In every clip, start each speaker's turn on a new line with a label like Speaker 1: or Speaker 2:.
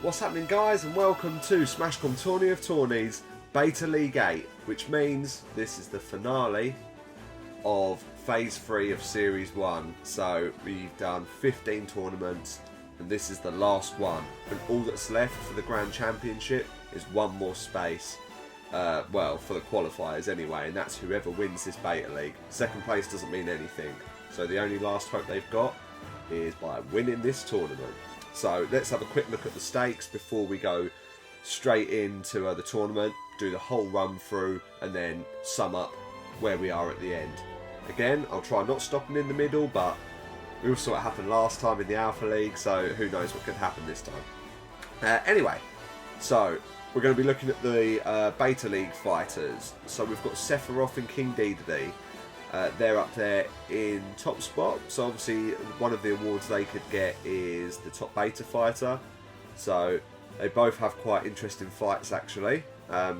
Speaker 1: What's happening, guys, and welcome to Smash Com Tourney of Tourneys Beta League 8, which means this is the finale of Phase 3 of Series 1. So we've done 15 tournaments and this is the last one, and all that's left for the Grand Championship is one more space. Well, for the qualifiers anyway, and that's whoever wins this Beta League. Second place doesn't mean anything, so the only last hope they've got is by winning this tournament. So let's have a quick look at the stakes before we go straight into the tournament, do the whole run through and then sum up where we are at the end. Again, I'll try not stopping in the middle, but we all saw what happened last time in the Alpha League, so who knows what could happen this time. Anyway, so we're going to be looking at the Beta League fighters. So we've got Sephiroth and King Dedede. They're up there in top spot, so obviously one of the awards they could get is the top beta fighter, so they both have quite interesting fights actually, but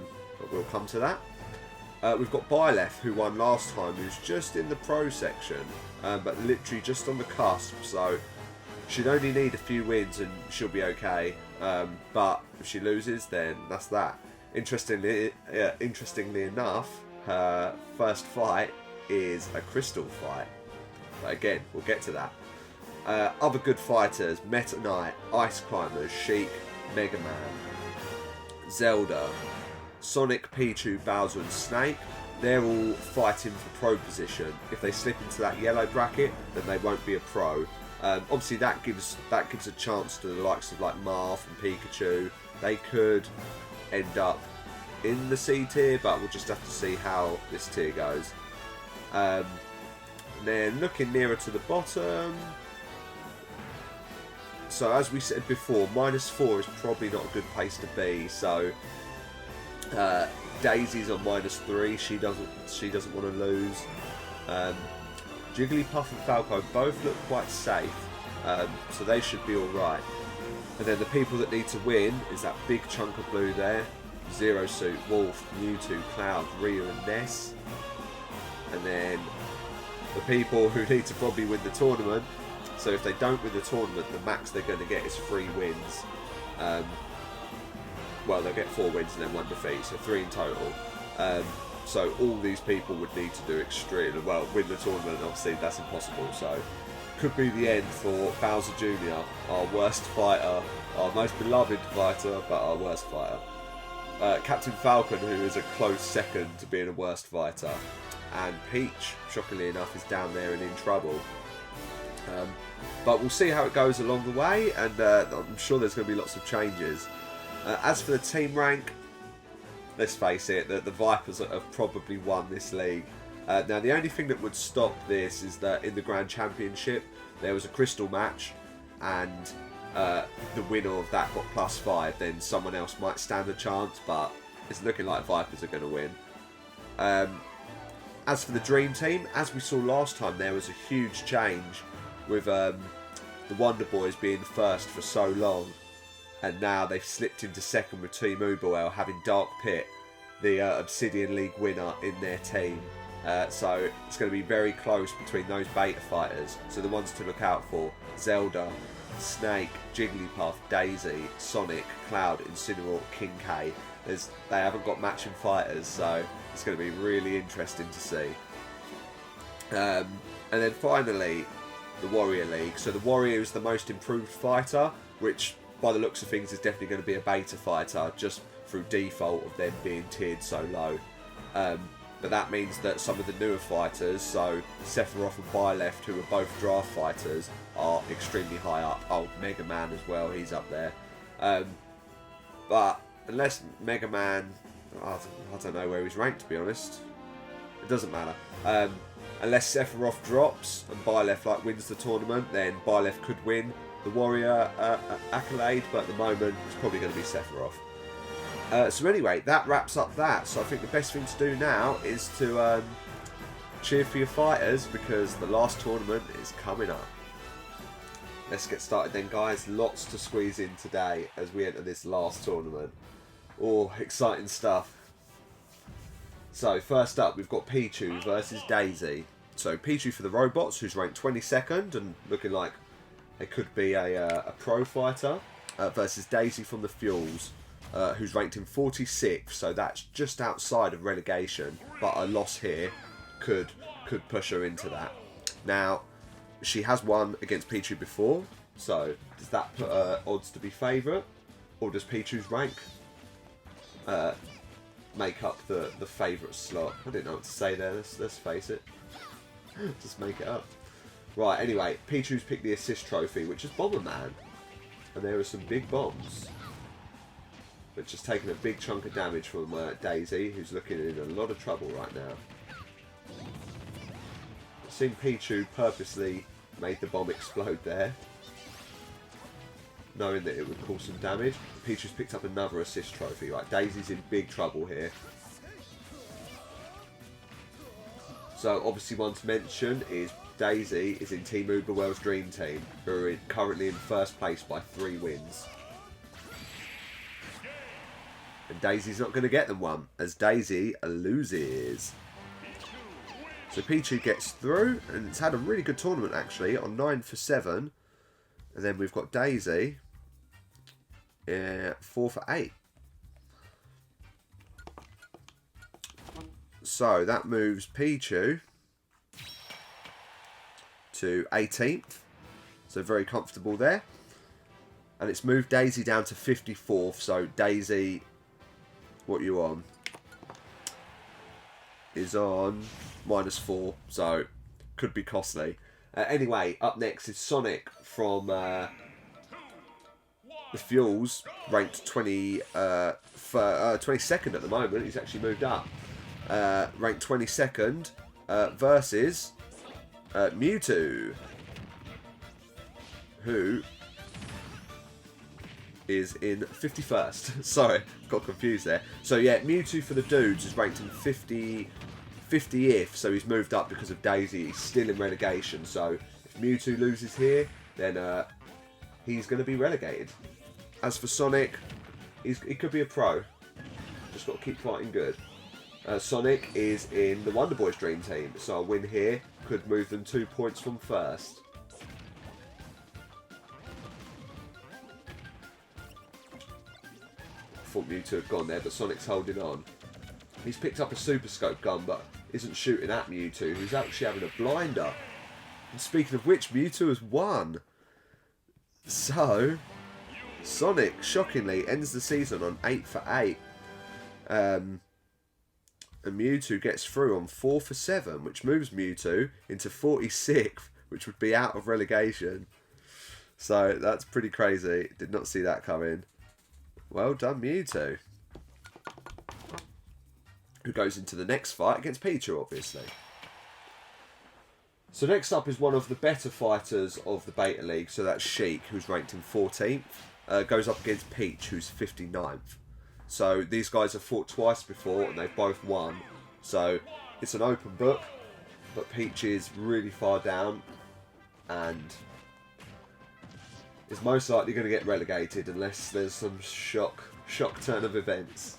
Speaker 1: we'll come to that. We've got Byleth, who won last time, who's just in the pro section, but literally just on the cusp, so she'd only need a few wins and she'll be okay, but if she loses then that's that. Interestingly enough, her first fight is a crystal fight, but again we'll get to that. Other good fighters: Meta Knight, Ice Climbers, Sheik, Mega Man, Zelda, Sonic, Pichu, Bowser and Snake. They're all fighting for pro position. If they slip into that yellow bracket then they won't be a pro. Obviously that gives a chance to the likes of like Marth and Pikachu. They could end up in the C tier, but we'll just have to see how this tier goes. Then looking nearer to the bottom, so as we said before, -4 is probably not a good place to be. So Daisy's on -3. She doesn't want to lose. Jigglypuff and Falco both look quite safe, so they should be all right. And then the people that need to win is that big chunk of blue there: Zero Suit, Wolf, Mewtwo, Cloud, Rhea and Ness. And then the people who need to probably win the tournament, so if they don't win the tournament, the max they're going to get is 3 wins. Well, they'll get 4 wins and then 1 defeat, so 3 in total. So all these people would need to do extremely well, win the tournament. Obviously that's impossible, so could be the end for Bowser Jr., our worst fighter, our most beloved fighter, but our worst fighter. Captain Falcon, who is a close second to being a worst fighter. And Peach, shockingly enough, is down there and in trouble. But we'll see how it goes along the way, and I'm sure there's going to be lots of changes. As for the team rank, let's face it, the Vipers have probably won this league. Now, the only thing that would stop this is that in the Grand Championship, there was a crystal match, and the winner of that got +5. Then someone else might stand a chance, but it's looking like Vipers are going to win. As for the Dream Team, as we saw last time, there was a huge change with the Wonder Boys being first for so long, and now they've slipped into second with Team Uberwell having Dark Pit, the Obsidian League winner, in their team. So it's going to be very close between those beta fighters. So the ones to look out for: Zelda, Snake, Jigglypuff, Daisy, Sonic, Cloud, Incineroar, King K. They haven't got matching fighters, so it's going to be really interesting to see. And then finally, the Warrior League. So the Warrior is the most improved fighter, which by the looks of things is definitely going to be a beta fighter, just through default of them being tiered so low. But that means that some of the newer fighters, so Sephiroth and Byleth, who are both draft fighters, are extremely high up. Oh, Mega Man as well, he's up there. But unless Mega Man, I don't know where he's ranked, to be honest. It doesn't matter. Unless Sephiroth drops and Byleth wins the tournament, then Byleth could win the Warrior accolade, but at the moment it's probably going to be Sephiroth. So anyway, that wraps up that. So I think the best thing to do now is to cheer for your fighters, because the last tournament is coming up. Let's get started then, guys. Lots to squeeze in today as we enter this last tournament. Oh, exciting stuff. So first up, we've got Pichu versus Daisy. So Pichu for the robots, who's ranked 22nd and looking like it could be a pro fighter. versus Daisy from the Fuels, who's ranked in 46th, so that's just outside of relegation, but a loss here could push her into that. Now, she has won against Pichu before, so does that put her odds to be favourite, or does Pichu's rank make up the favourite slot? I didn't know what to say there, let's face it. Just make it up. Right, anyway, Pichu's picked the assist trophy, which is Bomberman. And there are some big bombs. But just taking a big chunk of damage from Daisy, who's looking in a lot of trouble right now. It seemed Pichu purposely made the bomb explode there, knowing that it would cause some damage. Pichu's picked up another assist trophy. Right, Daisy's in big trouble here. So obviously one to mention is Daisy is in Team Uberwell's Dream Team, who are currently in first place by 3 wins. And Daisy's not going to get them one, as Daisy loses. So Pichu gets through, and it's had a really good tournament actually, on 9 for 7. And then we've got Daisy, 4 for 8. So that moves Pichu to 18th. So very comfortable there. And it's moved Daisy down to 54th. So Daisy, what are you on? Is on -4. So could be costly. Anyway, up next is Sonic from the Fuels, ranked 22nd at the moment. He's actually moved up. Ranked 22nd versus Mewtwo, who is in 51st. Sorry, got confused there. So yeah, Mewtwo for the dudes is ranked in 50th, so he's moved up because of Daisy. He's still in relegation, so if Mewtwo loses here, then he's going to be relegated. As for Sonic, he could be a pro. Just got to keep fighting good. Sonic is in the Wonder Boys Dream Team, so a win here could move them 2 points from first. I thought Mewtwo had gone there, but Sonic's holding on. He's picked up a Super Scope gun, but isn't shooting at Mewtwo, who's actually having a blinder. And speaking of which, Mewtwo has won. So, Sonic, shockingly, ends the season on 8 for 8. And Mewtwo gets through on 4 for 7, which moves Mewtwo into 46th, which would be out of relegation. So that's pretty crazy. Did not see that coming. Well done, Mewtwo. Who goes into the next fight against Pichu, obviously. So next up is one of the better fighters of the Beta League. So that's Sheik, who's ranked in 14th. Goes up against Peach, who's 59th. So these guys have fought twice before and they've both won. So it's an open book, but Peach is really far down and is most likely going to get relegated unless there's some shock turn of events.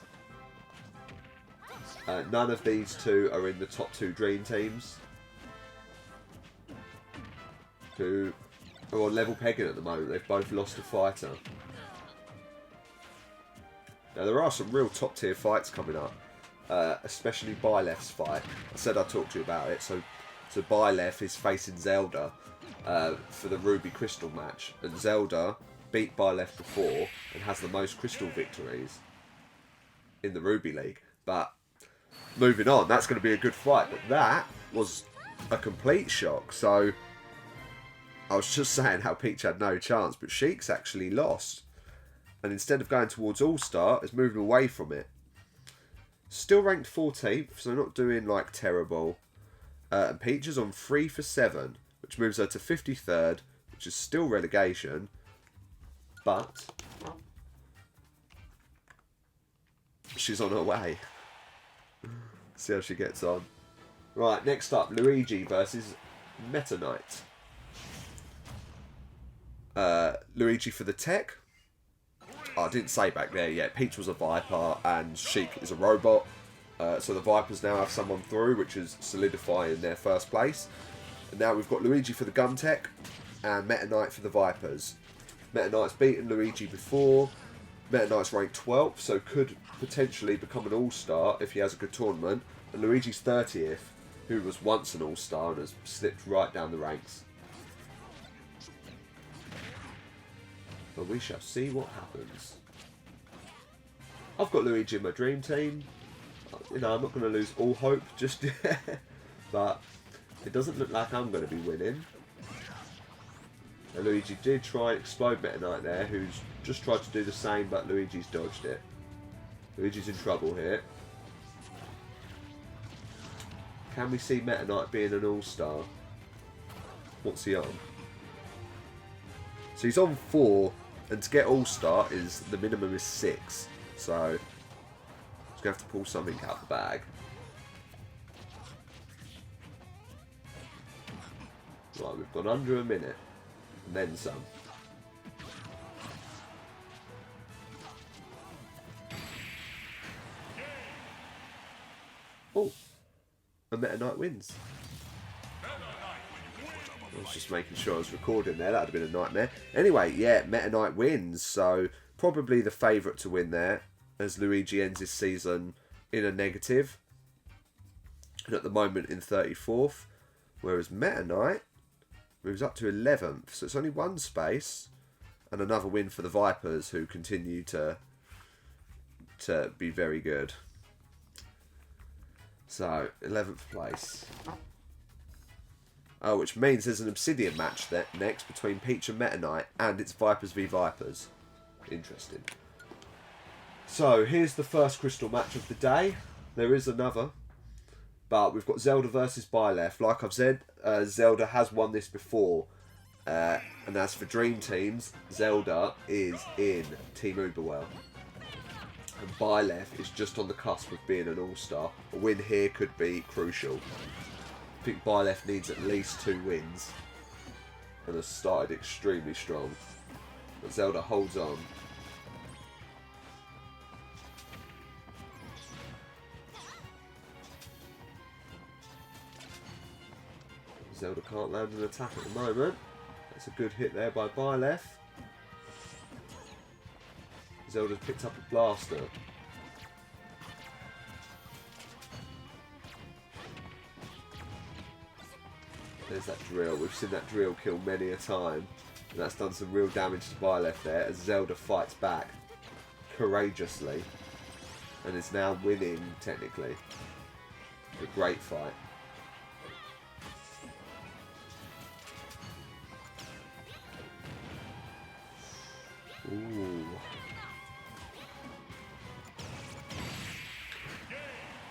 Speaker 1: None of these two are in the top 2 dream teams, who are on level pegging at the moment. They've both lost a fighter. Now there are some real top tier fights coming up, especially Byleth's fight. I said I'd talk to you about it. So Byleth is facing Zelda for the Ruby Crystal match, and Zelda beat Byleth before and has the most Crystal victories in the Ruby League. But moving on, that's going to be a good fight. But that was a complete shock. So I was just saying how Peach had no chance, but Sheik's actually lost. And instead of going towards All-Star, has moved away from it. Still ranked 14th, so not doing like terrible. And Peach is on 3 for 7, which moves her to 53rd, which is still relegation. But she's on her way. See how she gets on. Right, next up, Luigi versus Meta Knight. Luigi for the tech. I didn't say back there yet. Peach was a Viper and Sheik is a robot. So the Vipers now have someone through, which is solidifying their first place. And now we've got Luigi for the gun tech and Meta Knight for the Vipers. Meta Knight's beaten Luigi before. Meta Knight's ranked 12th, so could potentially become an all-star if he has a good tournament. And Luigi's 30th, who was once an all-star and has slipped right down the ranks. But we shall see what happens. I've got Luigi in my dream team. You know, I'm not going to lose all hope just yet. But it doesn't look like I'm going to be winning. And Luigi did try and explode Meta Knight there, who's just tried to do the same, but Luigi's dodged it. Luigi's in trouble here. Can we see Meta Knight being an all-star? What's he on? So he's on 4, and to get all-star is the minimum is 6. So he's going to have to pull something out the bag. Right, we've gone under a minute. And then some. Oh. And Meta Knight wins. I was just making sure I was recording there. That would have been a nightmare. Anyway, yeah, Meta Knight wins. So, probably the favourite to win there. As Luigi ends his season in a negative. And at the moment in 34th. Whereas Meta Knight moves up to 11th. So it's only one space. And another win for the Vipers, who continue to be very good. So, 11th place. Oh, which means there's an Obsidian match there next between Peach and Meta Knight. And it's Vipers v Vipers. Interesting. So, here's the first crystal match of the day. There is another. But we've got Zelda versus Byleth. Like I've said, Zelda has won this before. And as for Dream Teams, Zelda is in Team Uberwell. And Byleth is just on the cusp of being an all-star. A win here could be crucial. I think Byleth needs at least 2 wins. And has started extremely strong. But Zelda holds on. Zelda can't land an attack at the moment. That's a good hit there by Byleth. Zelda's picked up a blaster. There's that drill. We've seen that drill kill many a time. And that's done some real damage to Byleth there as Zelda fights back courageously. And is now winning, technically. A great fight. Ooh.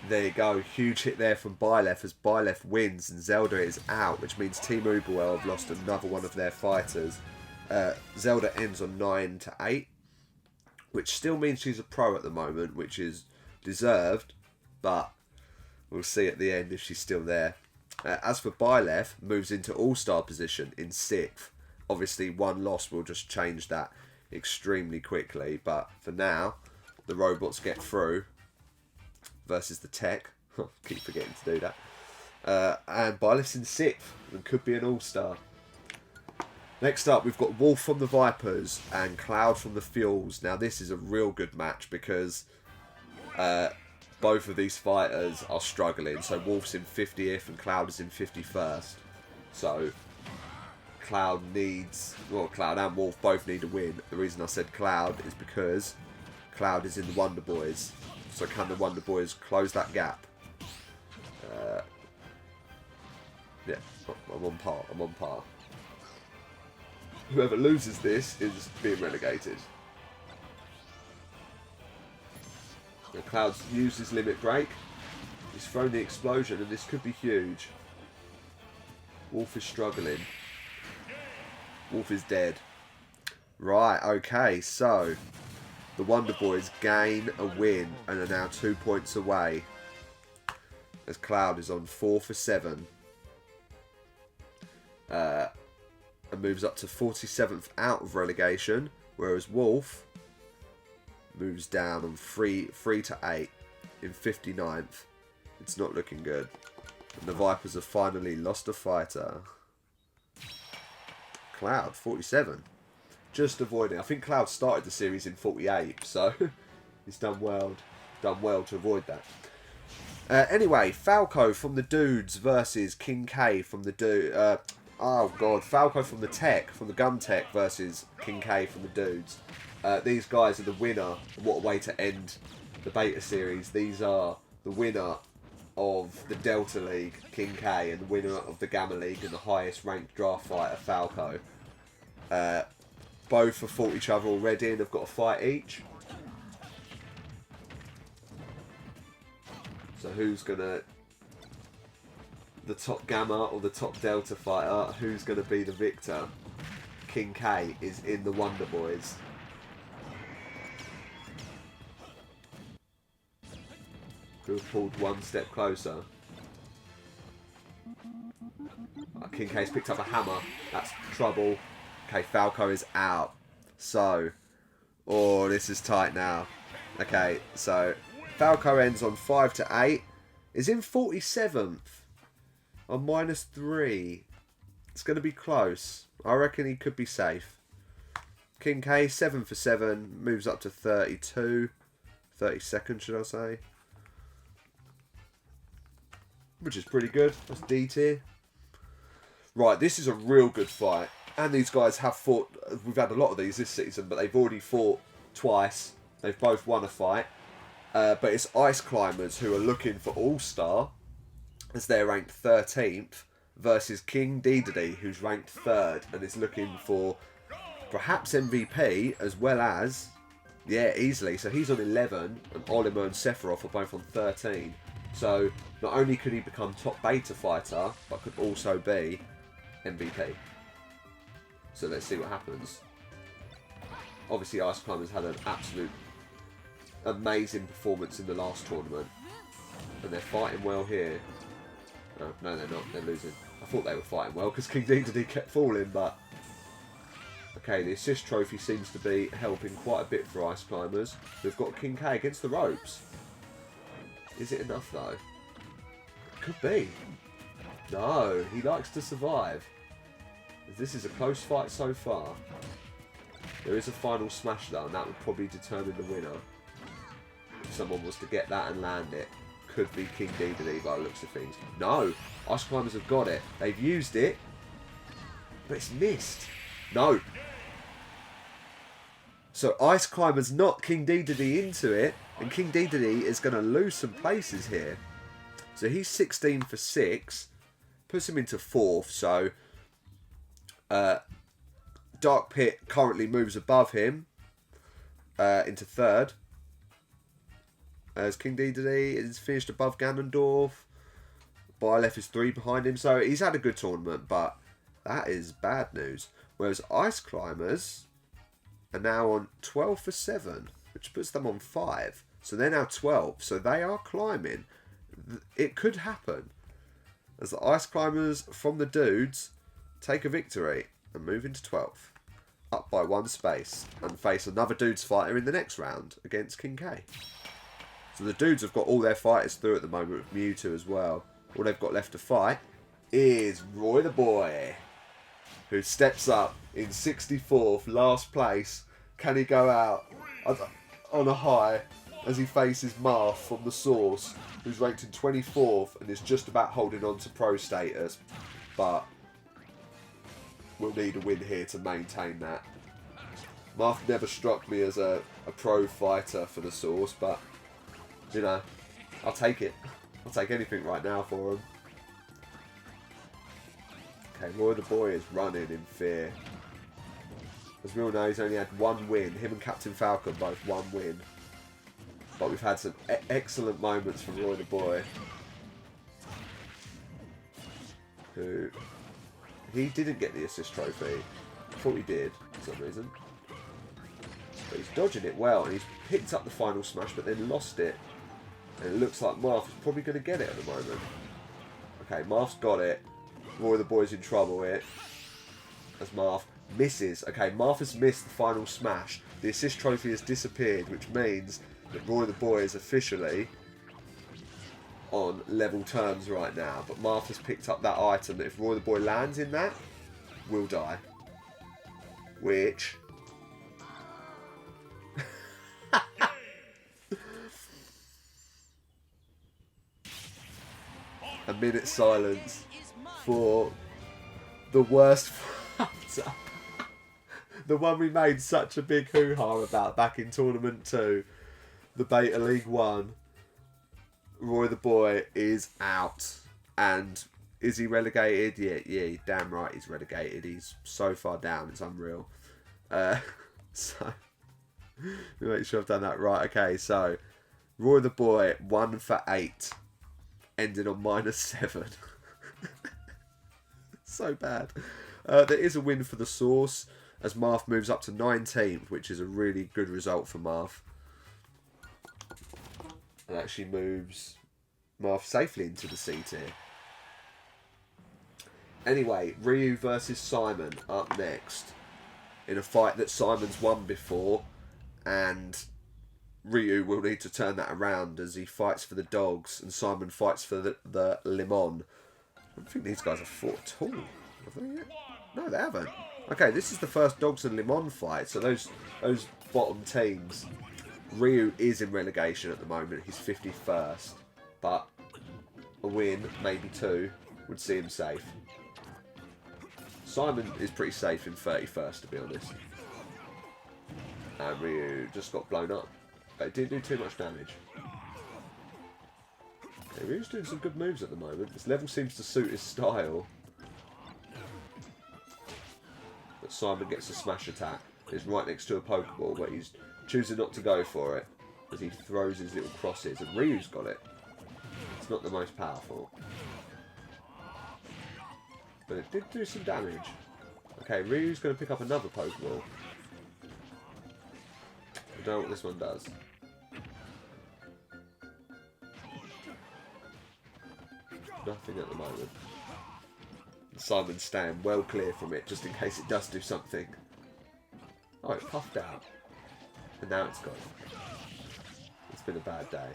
Speaker 1: There you go, huge hit there from Byleth as Byleth wins and Zelda is out, which means Team Uberwell have lost another one of their fighters. Zelda ends on 9-8, which still means she's a pro at the moment, which is deserved, but we'll see at the end if she's still there. As for Byleth, moves into all-star position in 6th. Obviously, one loss will just change that extremely quickly, but for now, the robots get through versus the tech. Keep forgetting to do that. And Byleth's in 6th and could be an all-star. Next up, we've got Wolf from the Vipers and Cloud from the Fuels. Now, this is a real good match because both of these fighters are struggling. So, Wolf's in 50th and Cloud is in 51st. So, Cloud needs... Well, Cloud and Wolf both need a win. The reason I said Cloud is because Cloud is in the Wonder Boys. So can the Wonder Boys close that gap? Yeah, I'm on par. I'm on par. Whoever loses this is being relegated. Now Cloud's used his limit break. He's thrown the explosion and this could be huge. Wolf is struggling. Wolf is dead. Right, okay, so the Wonder Boys gain a win and are now 2 points away. As Cloud is on 4 for 7. And moves up to 47th out of relegation. Whereas Wolf moves down on 3 to 8 in 59th. It's not looking good. And the Vipers have finally lost a fighter. Cloud, 47. Just avoiding. I think Cloud started the series in 48, so he's done well to avoid that. Anyway, Falco from the Dudes versus King K from the Falco from the Tech, from the Gun Tech versus King K from the Dudes. These guys are the winner. What a way to end the beta series. These are the winner of the Delta League, King K, and the winner of the Gamma League and the highest ranked draft fighter, Falco. Both have fought each other already and have got a fight each. So who's gonna... the top Gamma or the top Delta fighter, who's gonna be the victor? King K is in the Wonder Boys. Who have pulled one step closer. King K's picked up a hammer. That's trouble. Okay, Falco is out. So, oh, this is tight now. Okay, so Falco ends on 5 to 8. Is in 47th on -3. It's going to be close. I reckon he could be safe. King K 7 for 7 moves up to 32. 32nd, should I say? Which is pretty good. That's D tier. Right, this is a real good fight. And these guys have fought... we've had a lot of these this season, but they've already fought twice. They've both won a fight. But it's Ice Climbers who are looking for All-Star, as they're ranked 13th, versus King Dedede, who's ranked 3rd, and is looking for perhaps MVP, as well as... yeah, easily. So he's on 11, and Olimar and Sephiroth are both on 13. So not only could he become top beta fighter, but could also be MVP. So let's see what happens. Obviously, Ice Climbers had an absolute amazing performance in the last tournament. And they're fighting well here. Oh, no, they're not. They're losing. I thought they were fighting well because King Dedede kept falling, but... okay, the assist trophy seems to be helping quite a bit for Ice Climbers. We've got King K against the ropes. Is it enough, though? Could be. No, he likes to survive. This is a close fight so far. There is a final smash, though, and that would probably determine the winner. If someone was to get that and land it, could be King Dedede by the looks of things. No! Ice Climbers have got it. They've used it, but it's missed. No! So Ice Climbers knocked King Dedede into it, and King Dedede is going to lose some places here. So he's 16 for 6. Puts him into 4th, so... Dark Pit currently moves above him into 3rd. As King Dedede is finished above Ganondorf. Byleth is 3 behind him, so he's had a good tournament, but that is bad news. Whereas Ice Climbers are now on 12 for 7, which puts them on 5. So they're now 12, so they are climbing. It could happen. As the Ice Climbers from the Dudes take a victory and move into 12th. Up by 1 space. And face another Dudes fighter in the next round against King K. So the Dudes have got all their fighters through at the moment with Mewtwo as well. All they've got left to fight is Roy the Boy, who steps up in 64th, last place. Can he go out on a high as he faces Marth from the Source, who's ranked in 24th and is just about holding on to pro status, but we'll need a win here to maintain that. Marth never struck me as a pro fighter for the Source, but, you know, I'll take it. I'll take anything right now for him. Okay, Roy the Boy is running in fear. As we all know, he's only had 1 win. Him and Captain Falcon both 1 win. But we've had some excellent moments from Roy the Boy. Who... he didn't get the assist trophy. I thought he did, for some reason. But he's dodging it well, and he's picked up the final smash, but then lost it. And it looks like Marth is probably going to get it at the moment. Okay, Marth's got it. Roy the Boy's in trouble here. As Marth misses. Okay, Marth has missed the final smash. The assist trophy has disappeared, which means that Roy the Boy is officially on level terms right now. But Marth has picked up that item that if Roy the Boy lands in that, will die. Which minute silence for the worst the one we made such a big hoo-ha about back in Tournament 2, the Beta League 1. Roy the Boy is out. And is he relegated? Yeah, damn right he's relegated. He's so far down, it's unreal. So, make sure I've done that right. Okay, so, Roy the Boy, 1 for 8. Ending on -7. So bad. There is a win for the Source, as Marth moves up to 19th, which is a really good result for Marth. And actually moves Marth safely into the C tier. Anyway, Ryu versus Simon up next. In a fight that Simon's won before. And Ryu will need to turn that around as he fights for the dogs. And Simon fights for the Limon. I don't think these guys have fought at all. Have they yet? No, they haven't. Okay, this is the first Dogs and Limon fight. So those bottom teams. Ryu is in relegation at the moment. He's 51st. But a win, maybe 2, would see him safe. Simon is pretty safe in 31st, to be honest. And Ryu just got blown up. But it didn't do too much damage. Okay, Ryu's doing some good moves at the moment. This level seems to suit his style. But Simon gets a smash attack. It's right next to a Pokeball, but he's choosing not to go for it as he throws his little crosses. And Ryu's got it. It's not the most powerful. But it did do some damage. Okay, Ryu's going to pick up another Pokeball. I don't know what this one does. Nothing at the moment. Simon's staying well clear from it, just in case it does do something. Oh, it puffed out. And now it's gone. It's been a bad day.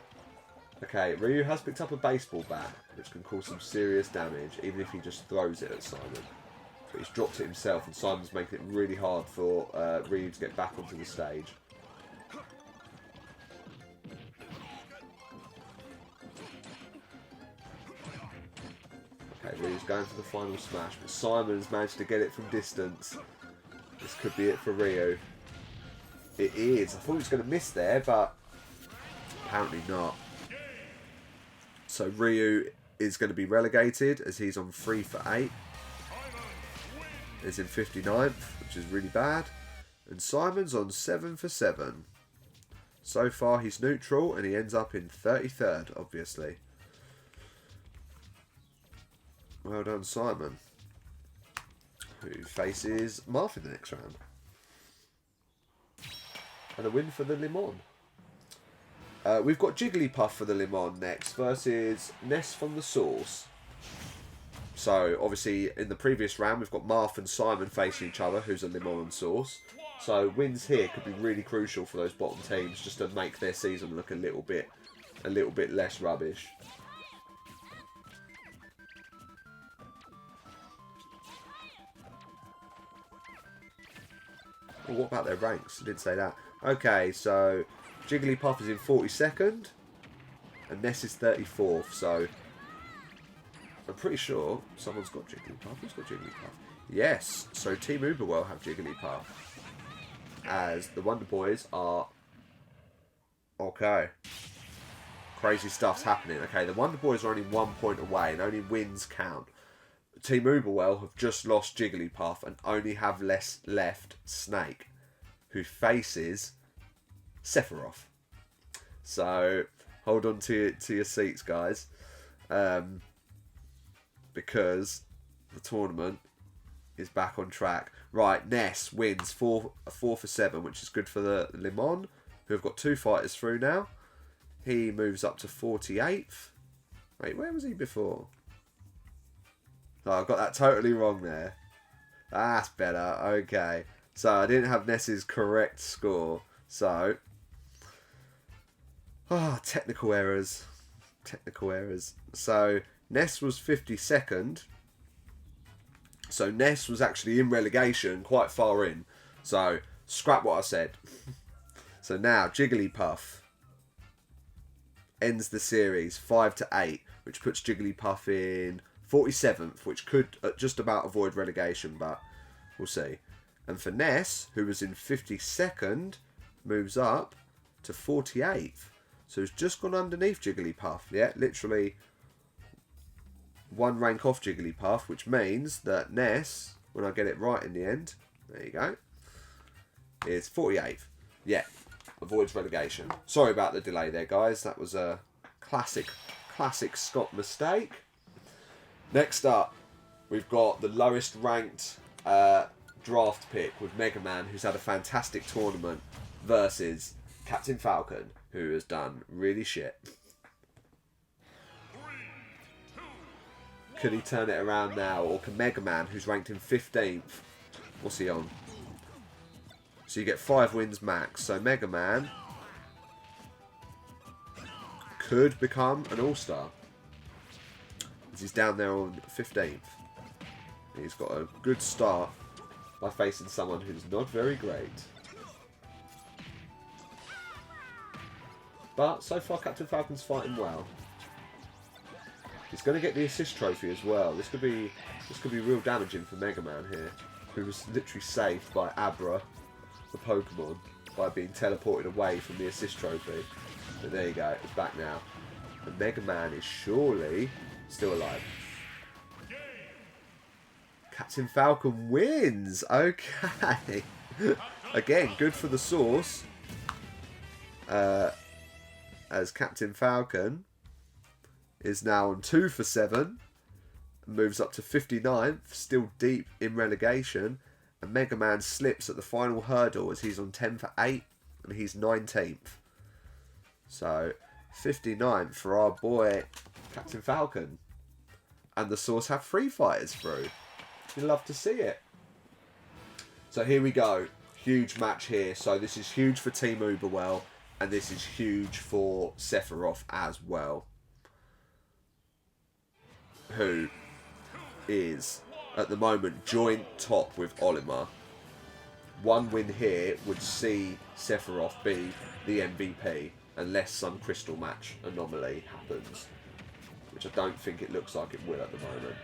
Speaker 1: Okay, Ryu has picked up a baseball bat, which can cause some serious damage, even if he just throws it at Simon. But he's dropped it himself, and Simon's making it really hard for Ryu to get back onto the stage. Okay, Ryu's going for the final smash, but Simon's managed to get it from distance. This could be it for Ryu. It is. I thought he was going to miss there, but apparently not. So Ryu is going to be relegated as he's on 3 for 8. He's in 59th, which is really bad. And Simon's on 7 for 7. So far he's neutral and he ends up in 33rd, obviously. Well done, Simon. Who faces Marth in the next round. And a win for the Limon. We've got Jigglypuff for the Limon next versus Ness from the Source. So, obviously, in the previous round, we've got Marth and Simon facing each other, who's a Limon and Source. So, wins here could be really crucial for those bottom teams, just to make their season look a little bit less rubbish. Well, what about their ranks? I didn't say that. Okay, so Jigglypuff is in 42nd, and Ness is 34th, so I'm pretty sure someone's got Jigglypuff. Who's got Jigglypuff? Yes, so Team Uberwell have Jigglypuff, as the Wonder Boys are... Okay. Crazy stuff's happening. Okay, the Wonder Boys are only 1 point away, and only wins count. Team Uberwell have just lost Jigglypuff, and only have left Snake, who faces Sephiroth. So hold on to your seats, guys, because the tournament is back on track. Right, Ness wins 4 for 7, which is good for the Limon, who have got 2 fighters through now. He moves up to 48th. Wait, where was he before? Oh, I got that totally wrong there. That's better. Okay. So I didn't have Ness's correct score. So, technical errors. Technical errors. So, Ness was 52nd. So, Ness was actually in relegation, quite far in. So, scrap what I said. So now, Jigglypuff ends the series 5 to 8 which puts Jigglypuff in 47th, which could just about avoid relegation, but we'll see. And for Ness, who was in 52nd, moves up to 48th. So it's just gone underneath Jigglypuff. Yeah, literally one rank off Jigglypuff, which means that Ness, when I get it right in the end, there you go, is 48th. Yeah, avoids relegation. Sorry about the delay there, guys. That was a classic Scott mistake. Next up, we've got the lowest ranked draft pick with Mega Man, who's had a fantastic tournament, versus Captain Falcon, who has done really shit. Could he turn it around now? Or can Mega Man, who's ranked in 15th, what's he on? So you get 5 wins max. So Mega Man could become an all-star. He's down there on 15th. He's got a good start by facing someone who's not very great. But so far Captain Falcon's fighting well. He's going to get the assist trophy as well. This could be real damaging for Mega Man here, who was literally saved by Abra, the Pokemon, by being teleported away from the assist trophy. But there you go, it's back now. And Mega Man is surely still alive. Captain Falcon wins! Okay. Again, good for the source. As Captain Falcon is now on 2 for 7. Moves up to 59th, still deep in relegation. And Mega Man slips at the final hurdle as he's on 10 for 8. And he's 19th. So, 59th for our boy Captain Falcon. And the source have 3 fighters through. You'd love to see it. So here we go. Huge match here. So this is huge for Team Uberwell. And this is huge for Sephiroth as well. Who is, at the moment, joint top with Olimar. One win here would see Sephiroth be the MVP. Unless some crystal match anomaly happens. Which I don't think it looks like it will at the moment.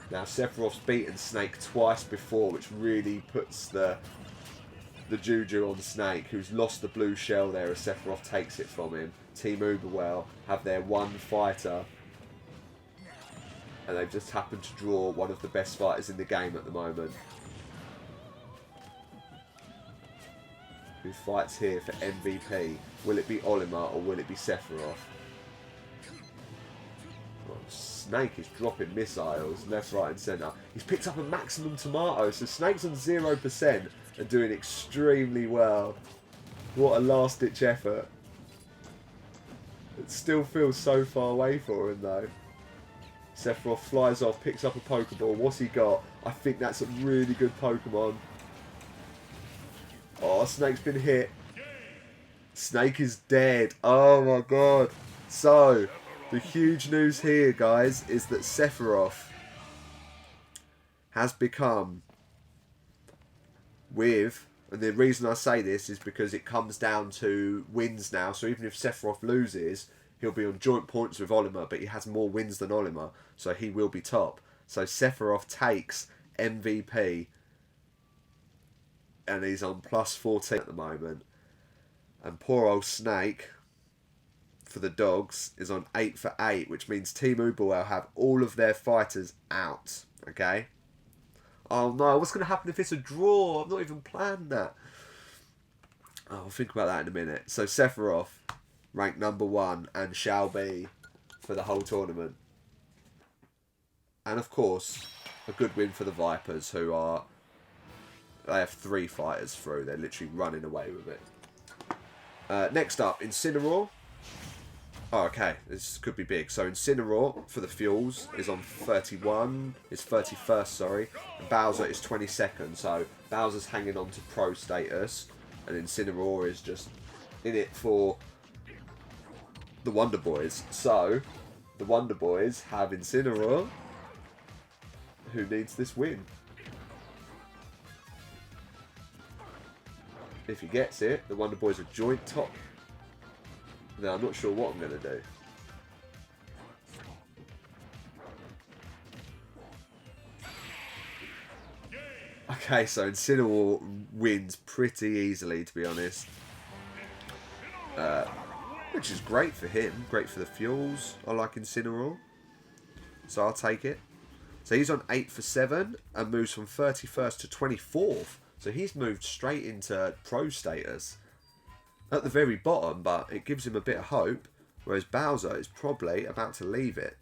Speaker 1: Now Sephiroth's beaten Snake twice before, which really puts the juju on Snake, who's lost the blue shell there as Sephiroth takes it from him. Team Uberwell have their one fighter, and they've just happened to draw one of the best fighters in the game at the moment. Who fights here for MVP? Will it be Olimar or will it be Sephiroth? Well, Snake is dropping missiles left, right and centre. He's picked up a maximum tomato, so Snake's on 0% and doing extremely well. What a last ditch effort. It still feels so far away for him though. Sephiroth flies off, picks up a Pokeball. What's he got? I think that's a really good Pokemon. Oh, Snake's been hit. Snake is dead. Oh my god. So, the huge news here, guys, is that Sephiroth has become with, and the reason I say this is because it comes down to wins now. So even if Sephiroth loses, he'll be on joint points with Olimar, but he has more wins than Olimar, so he will be top. So Sephiroth takes MVP, and he's on plus 14 at the moment. And poor old Snake, for the dogs, is on 8 for 8, which means Team Uberwell have all of their fighters out. Okay? Oh no, what's going to happen if it's a draw? I've not even planned that. Oh, I'll think about that in a minute. So Sephiroth, ranked number 1, and shall be for the whole tournament. And of course, a good win for the Vipers, who are... They have 3 fighters through. They're literally running away with it. Next up, Incineroar. Oh, okay. This could be big. So Incineroar for the Fuels is on 31. Is 31st, sorry. And Bowser is 22nd. So Bowser's hanging on to pro status. And Incineroar is just in it for the Wonder Boys. So the Wonder Boys have Incineroar, who needs this win. If he gets it, the Wonder Boys are joint top. Now, I'm not sure what I'm going to do. Okay, so Incineroar wins pretty easily, to be honest. Which is great for him. Great for the fuels. I like Incineroar. So I'll take it. So he's on 8 for 7 and moves from 31st to 24th. So he's moved straight into pro status. At the very bottom, but it gives him a bit of hope. Whereas Bowser is probably about to leave it.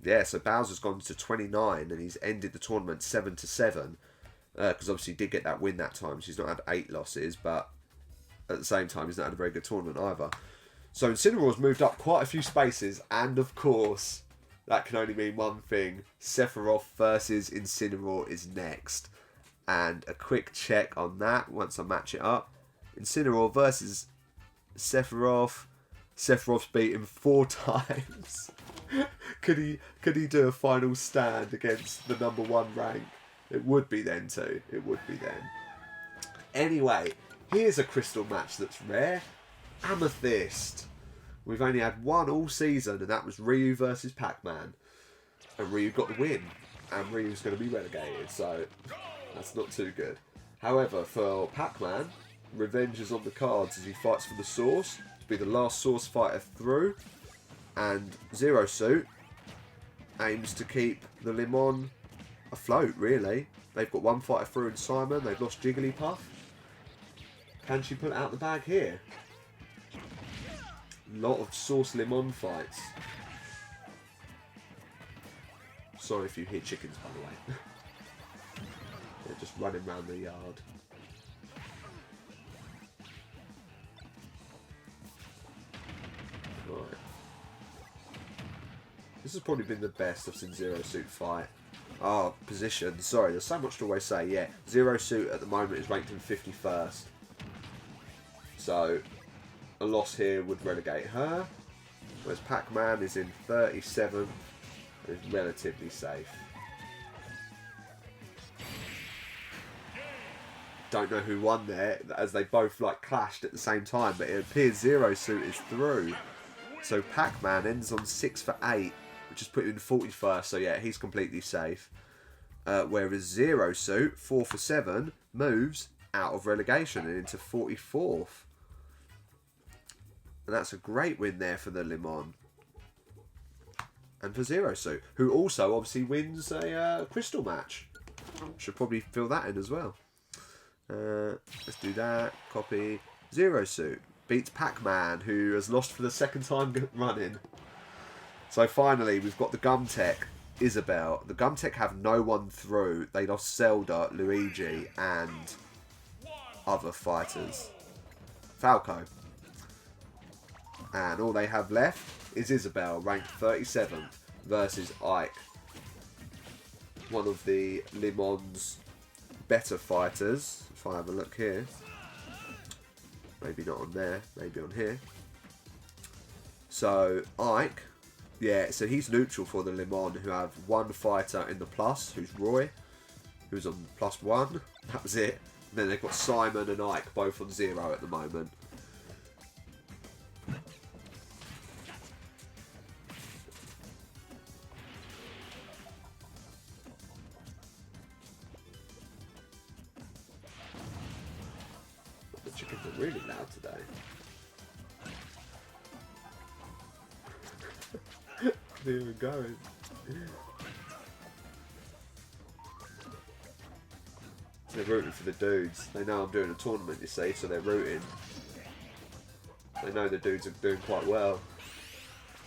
Speaker 1: Yeah, so Bowser's gone to 29 and he's ended the tournament 7 to 7. Because obviously he did get that win that time. So he's not had 8 losses, but at the same time he's not had a very good tournament either. So Incineroar's moved up quite a few spaces, and of course, that can only mean one thing. Sephiroth versus Incineroar is next. And a quick check on that once I match it up. Incineroar versus Sephiroth. Sephiroth's beaten 4 times. Could he do a final stand against the #1 rank? It would be then too. It would be then. Anyway, here's a crystal match that's rare. Amethyst. We've only had one all season, and that was Ryu versus Pac-Man. And Ryu got the win. And Ryu's going to be relegated, so that's not too good. However, for Pac-Man, revenge is on the cards as he fights for the Source to be the last Source fighter through. And Zero Suit aims to keep the Limon afloat, really. They've got one fighter through in Simon. They've lost Jigglypuff. Can she pull it out the bag here? Lot of Source Limon fights. Sorry if you hear chickens, by the way. They're just running around the yard. Right. This has probably been the best I've seen Zero Suit fight. Ah, position. Sorry, there's so much to always say. Yeah, Zero Suit at the moment is ranked in 51st. So, a loss here would relegate her. Whereas Pac-Man is in 37th and is relatively safe. Don't know who won there, as they both like clashed at the same time, but it appears Zero Suit is through. So Pac-Man ends on 6 for 8, which has put him in 41st, so yeah, he's completely safe. Whereas Zero Suit, 4 for 7, moves out of relegation and into 44th. And that's a great win there for the Limon. And for Zero Suit, who also obviously wins a crystal match. Should probably fill that in as well. Let's do that. Copy. Zero Suit beats Pac-Man, who has lost for the second time running. So finally, we've got the Gumtech, Isabelle. The Gumtech have no one through. They lost Zelda, Luigi, and other fighters. Falco. And all they have left is Isabelle, ranked 37th, versus Ike. One of the Limon's better fighters. If I have a look here. Maybe not on there, maybe on here. So, Ike, yeah, so he's neutral for the Limon, who have one fighter in the plus, who's Roy, who's on +1. That was it. And then they've got Simon and Ike, both on 0 at the moment. The chickens are really loud today. They're even going. They're rooting for the dudes. They know I'm doing a tournament, you see, so they're rooting. They know the dudes are doing quite well.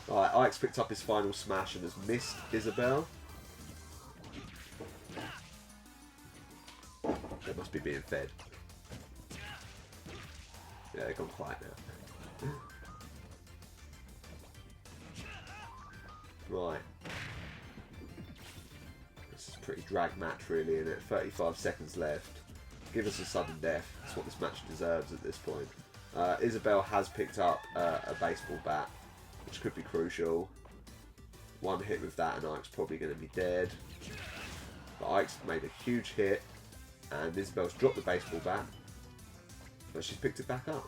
Speaker 1: Alright, Ike's picked up his final smash and has missed Isabelle. They must be being fed. Yeah, they've gone quiet now. Right. This is a pretty drag match, really, isn't it? 35 seconds left. Give us a sudden death. That's what this match deserves at this point. Isabelle has picked up a baseball bat, which could be crucial. One hit with that and Ike's probably going to be dead. But Ike's made a huge hit, and Isabelle's dropped the baseball bat. But she's picked it back up.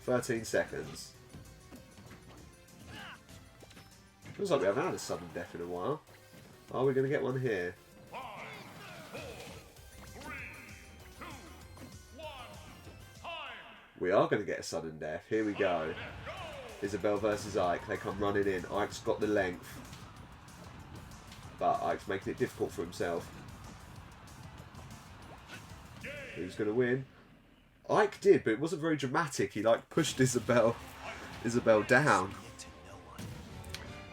Speaker 1: 13 seconds. Feels like we haven't had a sudden death in a while. Are we going to get one here?
Speaker 2: 5, 4, 3, 2, 1, time.
Speaker 1: We are going to get a sudden death. Here we go. Isabelle versus Ike. They come running in. Ike's got the length. But Ike's making it difficult for himself. Who's going to win? Ike did, but it wasn't very dramatic. He like pushed Isabelle down.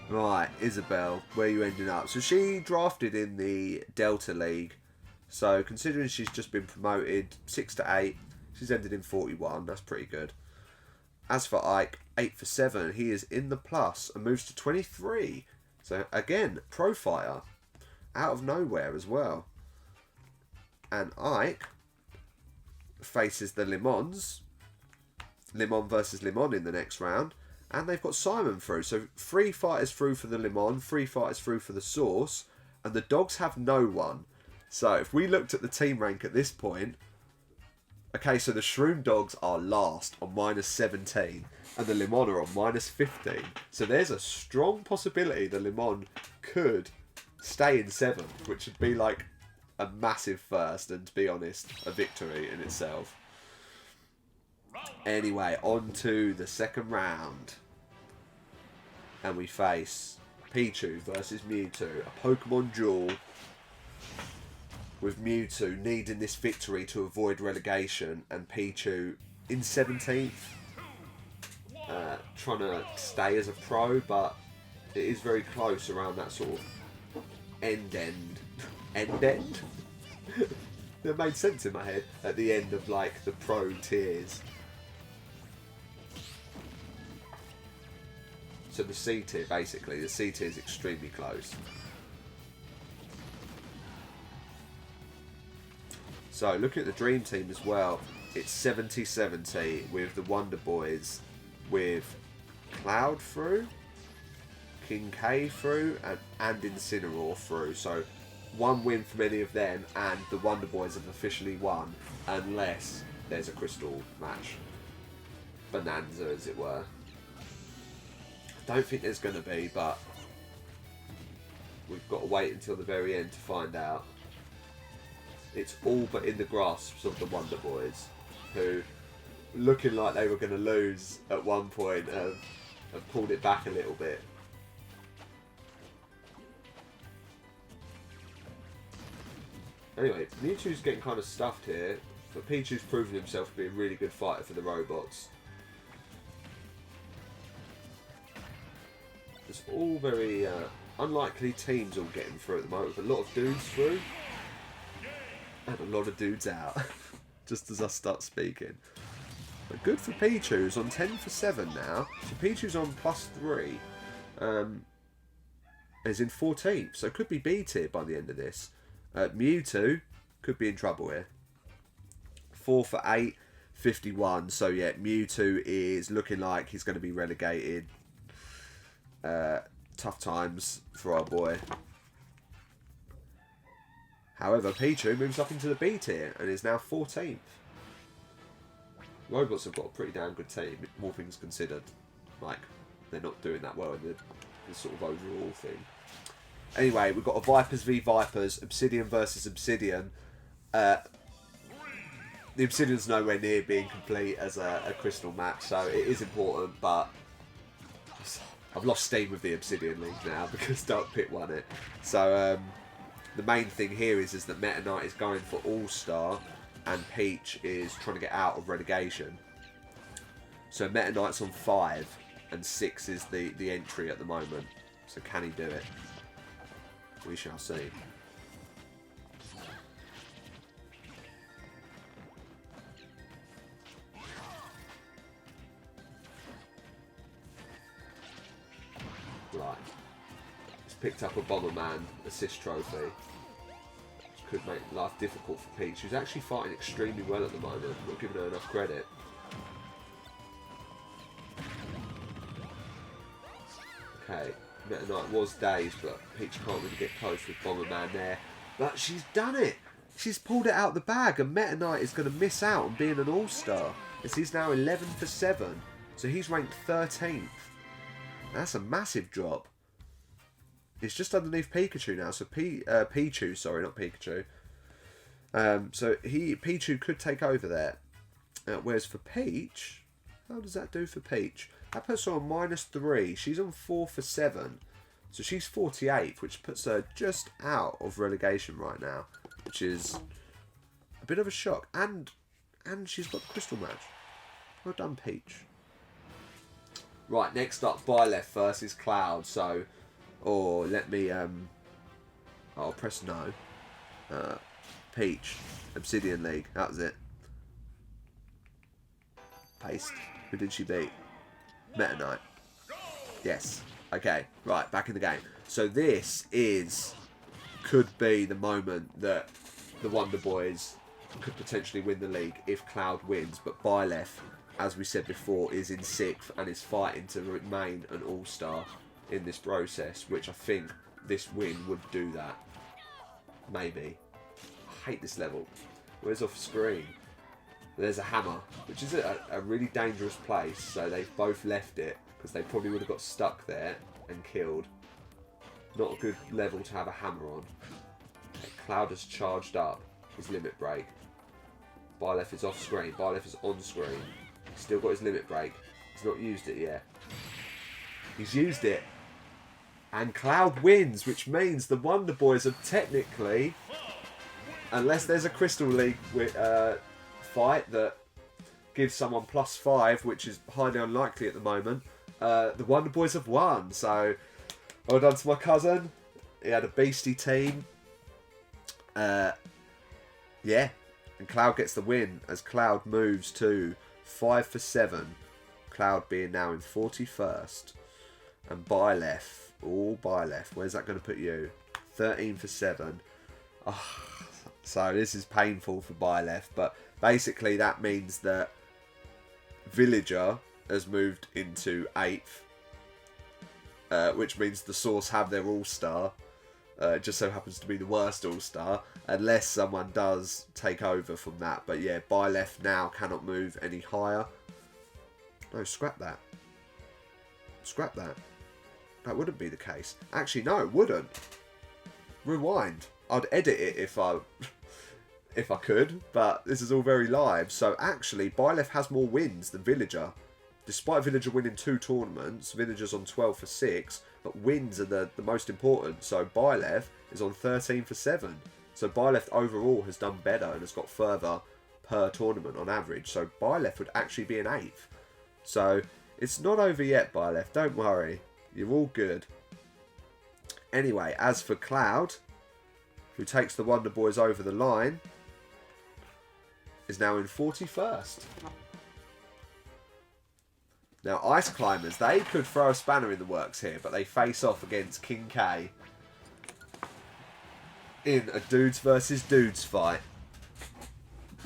Speaker 1: Right, Isabelle, where are you ending up? So she drafted in the Delta League. So considering she's just been promoted 6 to 8, she's ended in 41. That's pretty good. As for Ike, 8 for 7. He is in the plus and moves to 23. So again, pro fire. Out of nowhere as well. And Ike faces the Limons. Limon versus Limon in the next round. And they've got Simon through. So 3 fighters through for the Limon, 3 fighters through for the Sauce. And the dogs have no one. So if we looked at the team rank at this point. Okay, so the Shroom dogs are last on -17. And the Limon are on -15. So there's a strong possibility the Limon could stay in 7th. Which would be like a massive first. And to be honest, a victory in itself. Anyway, on to the second round. And we face Pichu versus Mewtwo. A Pokemon duel. With Mewtwo needing this victory to avoid relegation. And Pichu in 17th. Trying to stay as a pro. But it is very close around that sort of end. That made sense in my head. At the end of like the pro tiers. So the C tier, basically, the C tier is extremely close. So looking at the Dream Team as well, it's 70-70 with the Wonder Boys, with Cloud through, King K through, and Incineroar through. So one win from any of them, and the Wonder Boys have officially won, unless there's a crystal match. Bonanza, as it were. Don't think there's going to be, but we've got to wait until the very end to find out. It's all but in the grasps of the Wonder Boys, who, looking like they were going to lose at one point, have pulled it back a little bit. Anyway, Mewtwo's getting kind of stuffed here, but Pichu's proven himself to be a really good fighter for the robots. It's all very unlikely teams all getting through at the moment, with a lot of dudes through and a lot of dudes out, just as I start speaking. But good for Pichu, who's on 10 for 7 now. So Pichu's on +3, is in 14th, so could be B tier by the end of this. Mewtwo could be in trouble here. 4 for 8, 51. So yeah, Mewtwo is looking like he's going to be relegated. Tough times for our boy. However, Pichu moves up into the B tier and is now 14th. Robots have got a pretty damn good team, all things considered. Like, they're not doing that well in the sort of overall thing. Anyway, we've got a Vipers v Vipers, Obsidian versus Obsidian. The Obsidian's nowhere near being complete as a crystal match, so it is important, but I've lost steam with the Obsidian League now because Dark Pit won it. So the main thing here is that Meta Knight is going for All-Star and Peach is trying to get out of relegation. So Meta Knight's on 5 and 6 is the entry at the moment. So can he do it? We shall see. Right. He's picked up a Bomberman assist trophy. Which could make life difficult for Peach, who's actually fighting extremely well at the moment. Not giving her enough credit. Okay. Meta Knight was dazed, but Peach can't really get close with Bomberman there. But she's done it! She's pulled it out the bag, and Meta Knight is going to miss out on being an all-star, as he's now 11 for 7. So he's ranked 13th. That's a massive drop. He's just underneath Pikachu now. So Pichu, sorry, not Pikachu. So Pichu could take over there. Whereas for Peach, how does that do for Peach? That puts her on -3. She's on 4 for 7. So she's 48th, which puts her just out of relegation right now. Which is a bit of a shock. And she's got the Crystal match. Well done, Peach. Right, next up, Byleth versus Cloud. So, let me, I'll press no. Peach, Obsidian League, that was it. Paste. Who did she beat? Meta Knight. Yes. Okay, right, back in the game. So this could be the moment that the Wonder Boys could potentially win the league if Cloud wins. But Byleth, as we said before, is in 6th and is fighting to remain an all-star in this process, which I think this win would do that. Maybe. I hate this level. Where's off screen? There's a hammer, which is a really dangerous place, so they've both left it, because they probably would have got stuck there and killed. Not a good level to have a hammer on. Okay, Cloud has charged up his limit break. Byleth is off screen. Byleth is on screen. He's still got his limit break. He's not used it yet. He's used it. And Cloud wins, which means the Wonder Boys are technically, unless there's a Crystal League fight that gives someone +5, which is highly unlikely at the moment, the Wonder Boys have won. So, well done to my cousin. He had a beastie team. Yeah. And Cloud gets the win as Cloud moves to 5 for 7. Cloud being now in 41st. And Byleth. Oh, Byleth. Where's that going to put you? 13 for 7. Oh, so this is painful for Byleth. But basically that means that Villager has moved into 8th. Which means the Source have their all-star. It just so happens to be the worst all-star. Unless someone does take over from that. But yeah, Byleth now cannot move any higher. No, scrap that. Scrap that. That wouldn't be the case. Actually, no, it wouldn't. Rewind. I'd edit it if I could. But this is all very live. So actually, Byleth has more wins than Villager. Despite Villager winning 2 tournaments, Villager's on 12 for 6. But wins are the most important. So Byleth is on 13 for 7. So Byleth overall has done better and has got further per tournament on average. So Byleth would actually be in 8th. So it's not over yet, Byleth. Don't worry. You're all good. Anyway, as for Cloud, who takes the Wonder Boys over the line, is now in 41st. Now, Ice Climbers, they could throw a spanner in the works here, but they face off against King K in a dudes versus dudes fight.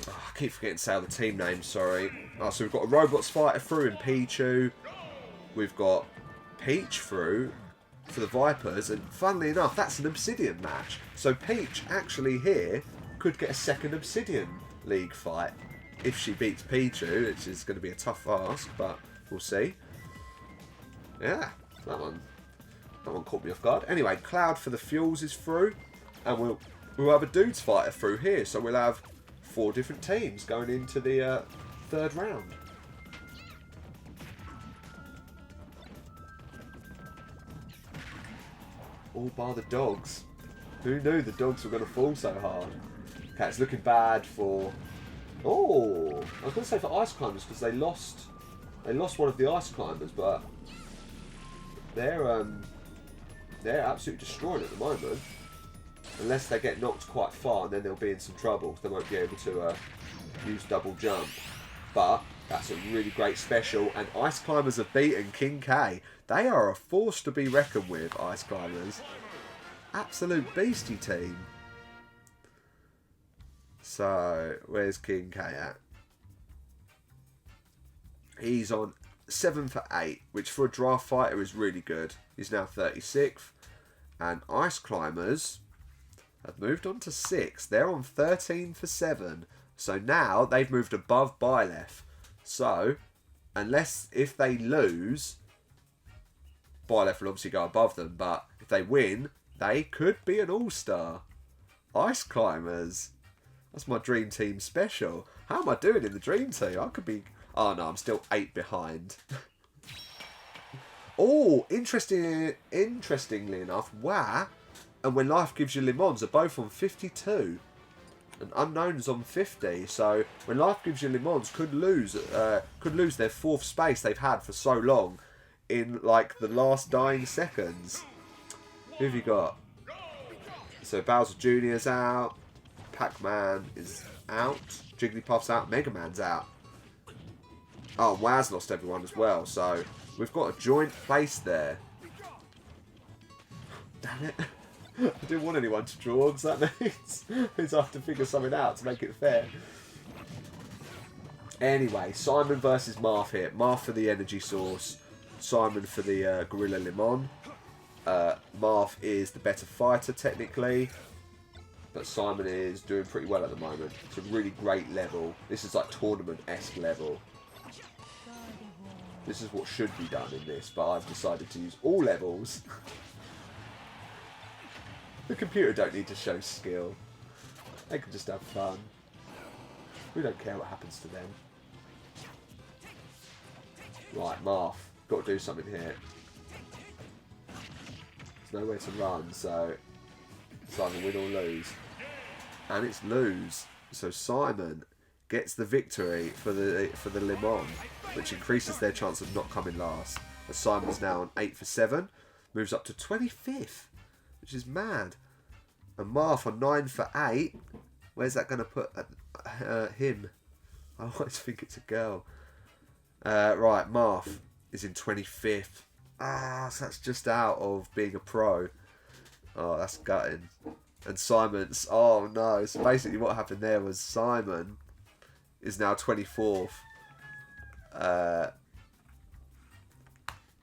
Speaker 1: Oh, I keep forgetting to say all the team names, sorry. Oh, so we've got a Robots fighter through in Pichu. We've got Peach through for the Vipers, and funnily enough, that's an Obsidian match. So Peach actually here could get a second Obsidian League fight if she beats Pichu, which is going to be a tough ask, but we'll see. Yeah, that one caught me off guard. Anyway, Cloud for the Fuels is through, and we'll have a dudes fighter through here, so we'll have 4 different teams going into the 3rd round. All bar the dogs. Who knew the dogs were going to fall so hard? Okay, it's looking bad for... Oh! I was going to say for Ice Climbers, because they lost one of the Ice Climbers, but they're absolutely destroyed at the moment. Unless they get knocked quite far, and then they'll be in some trouble. They won't be able to use double jump. But that's a really great special, and Ice Climbers have beaten King K. They are a force to be reckoned with, Ice Climbers. Absolute beastie team. So, where's King K at? He's on 7 for 8, which for a draft fighter is really good. He's now 36th. And Ice Climbers have moved on to 6. They're on 13 for 7. So now they've moved above Byleth. So, if they lose, Byleth will obviously go above them. But if they win, they could be an all-star. Ice Climbers. That's my Dream Team special. How am I doing in the Dream Team? I could be... Oh no, I'm still 8 behind. Oh, interestingly enough, Wah and When Life Gives You Lemons are both on 52. And Unknown's on 50. So When Life Gives You Lemons could lose their 4th space they've had for so long in like the last dying seconds. Who have you got? So Bowser Jr.'s out. Pac-Man is out. Jigglypuff's out. Mega Man's out. Oh, Waz lost everyone as well. So we've got a joint place there. Damn it. I didn't want anyone to draw, because that means I have to figure something out to make it fair. Anyway, Simon versus Marth here. Marth for the energy source. Simon for the Gorilla Lemon. Marth is the better fighter, technically. But Simon is doing pretty well at the moment. It's a really great level. This is like tournament-esque level. This is what should be done in this, but I've decided to use all levels. The computer don't need to show skill. They can just have fun. We don't care what happens to them. Right, Marth. Got to do something here. There's nowhere to run, so it's either win or lose. And it's lose. So Simon gets the victory for the Lemon, which increases their chance of not coming last. As Simon's now on 8 for 7, moves up to 25th, which is mad. And Marth on 9 for 8. Where's that going to put him? I always think it's a girl. Right, Marth is in 25th. So that's just out of being a pro. Oh, that's gutting. And Simon's... Oh, no. So basically what happened there was Simon is now 24th.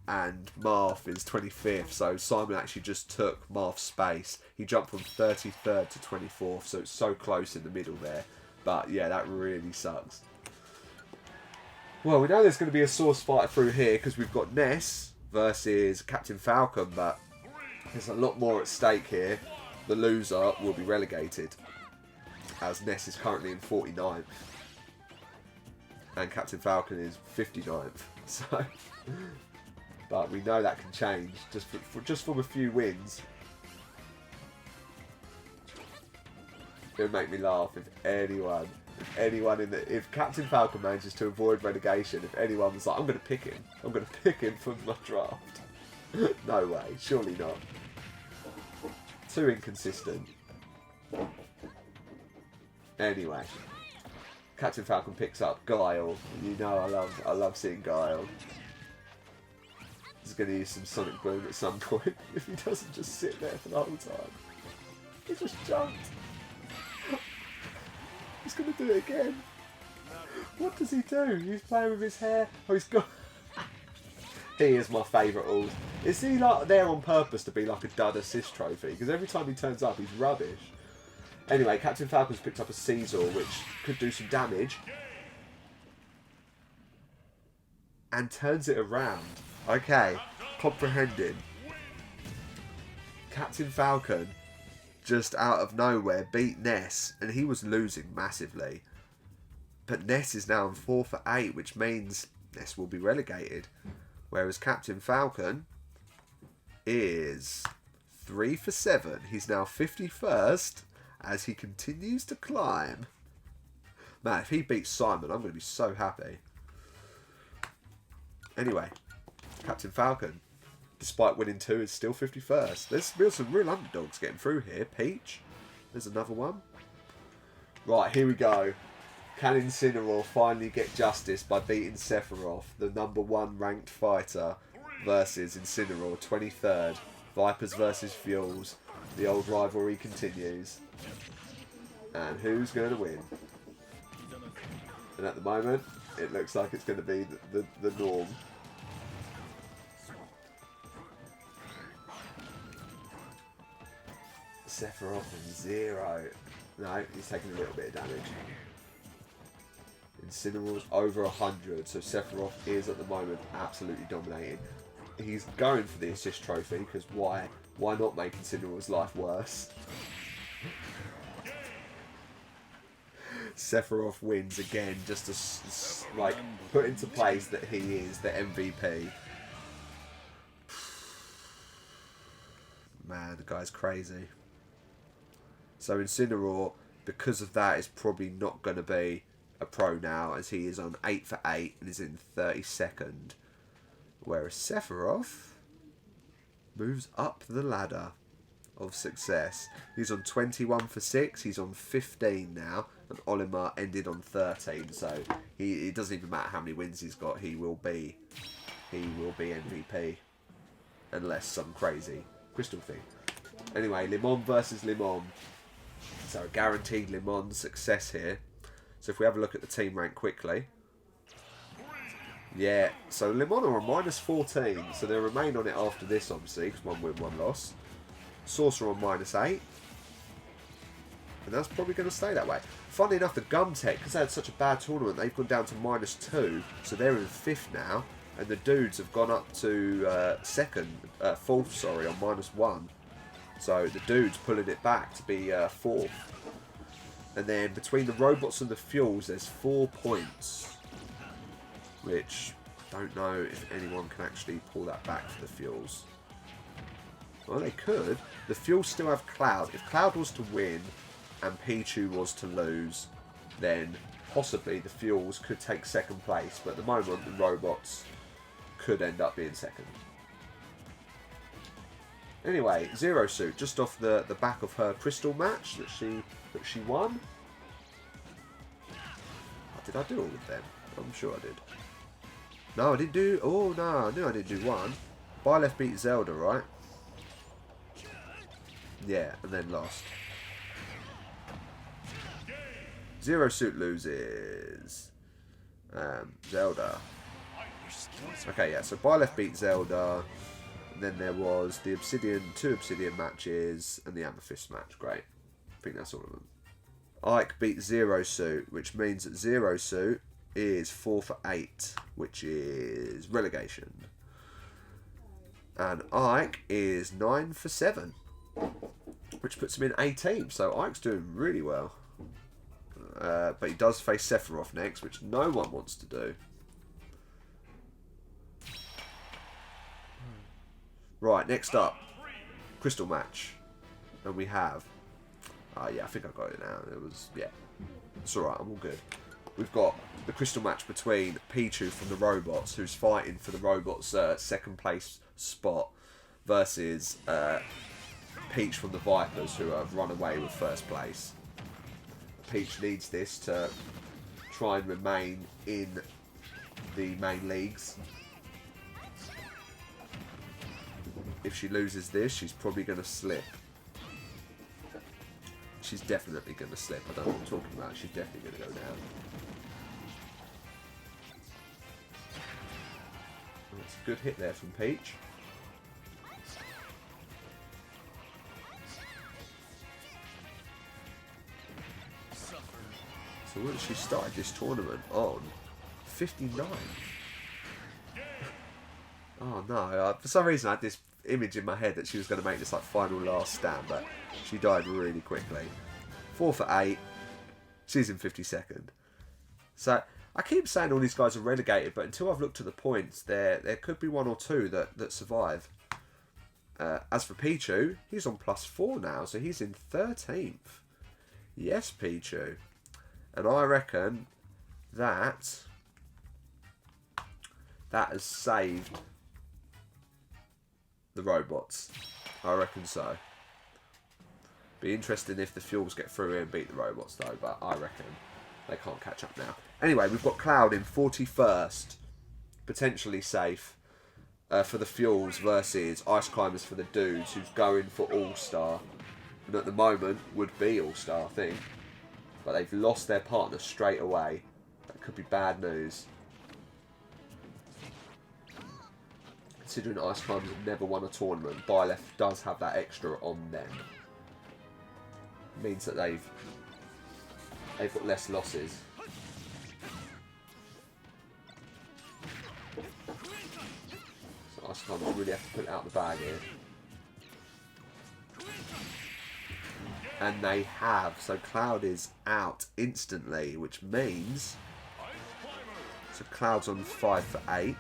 Speaker 1: And Marth is 25th. So Simon actually just took Marth's space. He jumped from 33rd to 24th. So it's so close in the middle there. But yeah, that really sucks. Well, we know there's going to be a source fight through here because we've got Ness versus Captain Falcon. But there's a lot more at stake here. The loser will be relegated, as Ness is currently in 49th. And Captain Falcon is 59th. So, but we know that can change just from a few wins. It would make me laugh if anyone if Captain Falcon manages to avoid relegation, if anyone was like, I'm going to pick him for my draft. No way, surely not. Too inconsistent. Anyway, Captain Falcon picks up Guile. You know I love seeing Guile. He's going to use some Sonic Boom at some point if he doesn't just sit there for the whole time. He just jumped. He's going to do it again. What does he do? He's playing with his hair. Oh, he's got... He is my favourite ult. Is he like there on purpose to be like a dud assist trophy? Because every time he turns up, he's rubbish. Anyway, Captain Falcon's picked up a Caesar, which could do some damage. And turns it around. Okay, comprehending. Captain Falcon, just out of nowhere, beat Ness. And he was losing massively. But Ness is now on 4 for 8, which means Ness will be relegated. Whereas Captain Falcon is 3 for 7. He's now 51st as he continues to climb. Man, if he beats Simon, I'm going to be so happy. Anyway, Captain Falcon, despite winning 2, is still 51st. There's some real underdogs getting through here. Peach, there's another one. Right, here we go. Can Incineroar finally get justice by beating Sephiroth, the #1 ranked fighter, versus Incineroar, 23rd. Vipers versus Fuels. The old rivalry continues. And who's going to win? And at the moment, it looks like it's going to be the norm. Sephiroth and 0. No, he's taking a little bit of damage. Incineroar's over 100, so Sephiroth is at the moment absolutely dominating. He's going for the assist trophy, because why not make Incineroar's life worse? Sephiroth wins again, just to like put into place that he is the MVP. Man, the guy's crazy. So Incineroar, because of that, is probably not going to be a pro now, as he is on 8 for 8 and is in 32nd. Whereas Sephiroth moves up the ladder of success. He's on 21 for 6, he's on 15 now, and Olimar ended on 13, so it doesn't even matter how many wins he's got, he will be MVP. Unless some crazy crystal thing. Anyway, Limon versus Limon. So guaranteed Limon success here. So if we have a look at the team rank quickly. Yeah, so Limon are on minus 14, so they'll remain on it after this, obviously, because 1 win, 1 loss. Sorcerer on minus 8. And that's probably going to stay that way. Funnily enough, the Gumtech, because they had such a bad tournament, they've gone down to minus 2, so they're in 5th now. And the dudes have gone up to 4th, sorry, on minus 1. So the dudes pulling it back to be 4th. And then between the robots and the fuels, there's 4 points. Which, I don't know if anyone can actually pull that back for the fuels. Well, they could. The fuels still have Cloud. If Cloud was to win and Pichu was to lose, then possibly the fuels could take 2nd place. But at the moment, the robots could end up being 2nd. Anyway, Zero Suit, just off the back of her crystal match that she won. Oh, did I do all of them? I'm sure I did. No, I didn't do... Oh, no, I knew I didn't do one. Byleth beat Zelda, right? Yeah, and then lost. Zero Suit loses. Zelda. Okay, yeah, so Byleth beat Zelda. And then there was the two Obsidian matches, and the Amethyst match. Great. I think that's all of them. Ike beat Zero Suit, which means that Zero Suit is 4 for 8, which is relegation. And Ike is 9 for 7, which puts him in 18th. So Ike's doing really well. But he does face Sephiroth next, which no one wants to do. Right, next up, crystal match. And we have... yeah, I think I got it now. It was... Yeah. It's alright, I'm all good. We've got the crystal match between Pichu from the robots, who's fighting for the robots' 2nd place spot, versus Peach from the Vipers, who have run away with 1st place. Peach needs this to try and remain in the main leagues. If she loses this, she's probably going to slip. She's definitely going to slip. I don't know what I'm talking about. She's definitely going to go down. That's a good hit there from Peach. So when she started this tournament on 59. Oh no, for some reason I had this image in my head that she was going to make this like final last stand, but she died really quickly. 4 for 8. She's in 52nd. So I keep saying all these guys are relegated, but until I've looked at the points, there could be 1 or 2 that survive. As for Pichu, he's on +4 now, so he's in 13th. Yes, Pichu. And I reckon that has saved the robots. I reckon so. Be interesting if the fuels get through here and beat the robots though, but I reckon they can't catch up now. Anyway, we've got Cloud in 41st, potentially safe for the fuels versus Ice Climbers for the dudes, who's going for All-Star. And at the moment would be All-Star, I think. But they've lost their partner straight away. That could be bad news. Considering Ice Climbers have never won a tournament, Byleth does have that extra on them. means that they've got less losses. So Ice Climbers really have to put it out the bag here. And they have. So Cloud is out instantly, which means... So Cloud's on 5 for 8.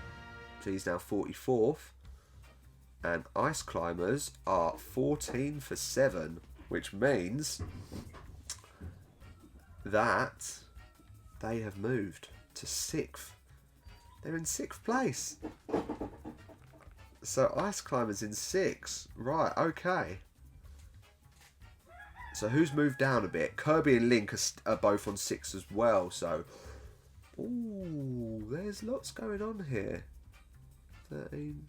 Speaker 1: So he's now 44th. And Ice Climbers are 14 for 7. Which means that they have moved to 6th. They're in 6th place. So Ice Climbers in 6. Right, okay. So who's moved down a bit? Kirby and Link are both on 6 as well. So, ooh, there's lots going on here. 13.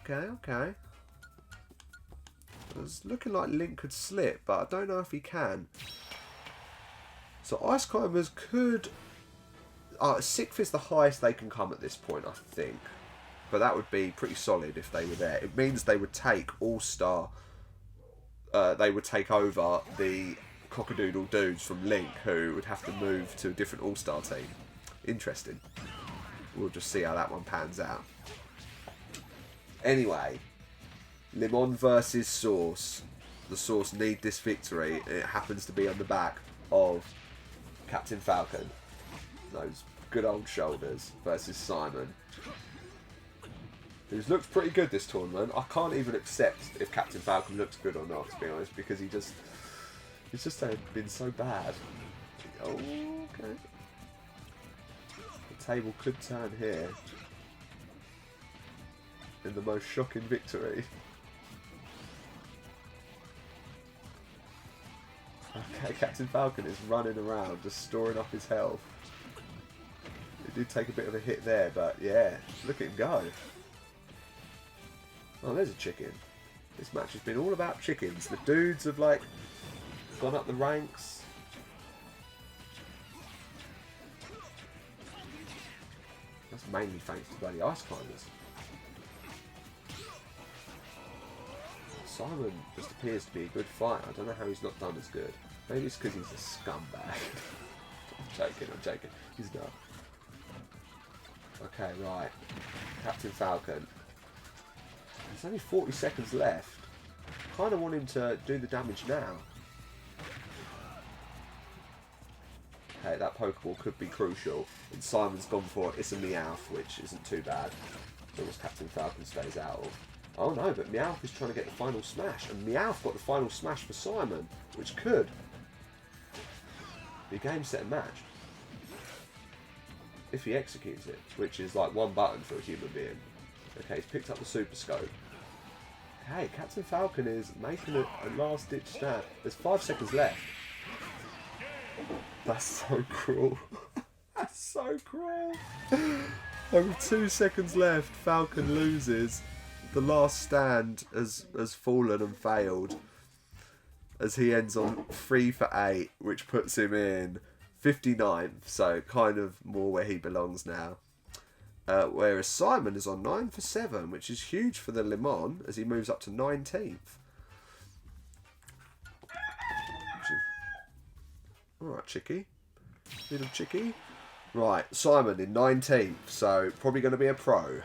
Speaker 1: Okay. It's looking like Link could slip, but I don't know if he can. So Ice Climbers could... 6th is the highest they can come at this point, I think. But that would be pretty solid if they were there. It means they would take All-Star... they would take over the Cockadoodle dudes from Link, who would have to move to a different All-Star team. Interesting. We'll just see how that one pans out. Anyway, Limon versus Source. The Source need this victory. It happens to be on the back of Captain Falcon. Those good old shoulders versus Simon, who's looked pretty good this tournament. I can't even accept if Captain Falcon looks good or not, to be honest, because he's just been so bad. Oh, okay. The table could turn here in the most shocking victory. Okay, Captain Falcon is running around, just storing up his health. He did take a bit of a hit there, but yeah, look at him go. Oh, there's a chicken. This match has been all about chickens. The dudes have, like, gone up the ranks. That's mainly thanks to bloody Ice Climbers. Simon just appears to be a good fighter. I don't know how he's not done as good. Maybe it's because he's a scumbag. I'm joking. He's not. Okay, right. Captain Falcon. There's only 40 seconds left. Kind of want him to do the damage now. Okay, that Pokeball could be crucial. And Simon's gone for it. It's a Meowth, which isn't too bad. As long as Captain Falcon stays out of. Oh no, but Meowth is trying to get the final smash. And Meowth got the final smash for Simon, which could be game, set and match. If he executes it, which is like one button for a human being. Okay, he's picked up the Super Scope. Okay, Captain Falcon is making a last-ditch stand. There's 5 seconds left. That's so cruel. That's so cruel. Only 2 seconds left. Falcon loses. The last stand has fallen and failed, as he ends on 3 for 8, which puts him in 59th, so kind of more where he belongs now. Whereas Simon is on 9 for 7, which is huge for the Limon, as he moves up to 19th. Alright, Chicky. Little Chicky. Right, Simon in 19th, so probably going to be a pro.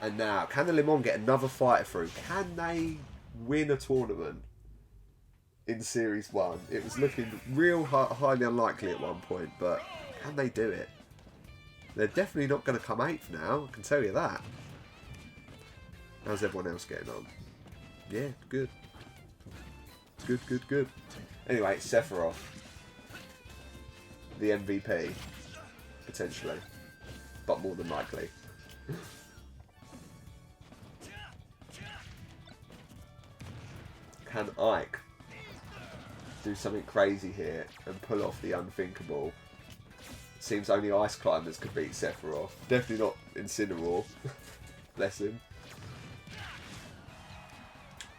Speaker 1: And now, can the Limon get another fighter through? Can they win a tournament in Series 1? It was looking real highly unlikely at one point, but can they do it? They're definitely not going to come 8th now, I can tell you that. How's everyone else getting on? Yeah, good. Good. Anyway, Sephiroth. The MVP. Potentially. But more than likely. Can Ike do something crazy here and pull off the unthinkable? Seems only Ice Climbers could beat Sephiroth. Definitely not Incineroar. Bless him.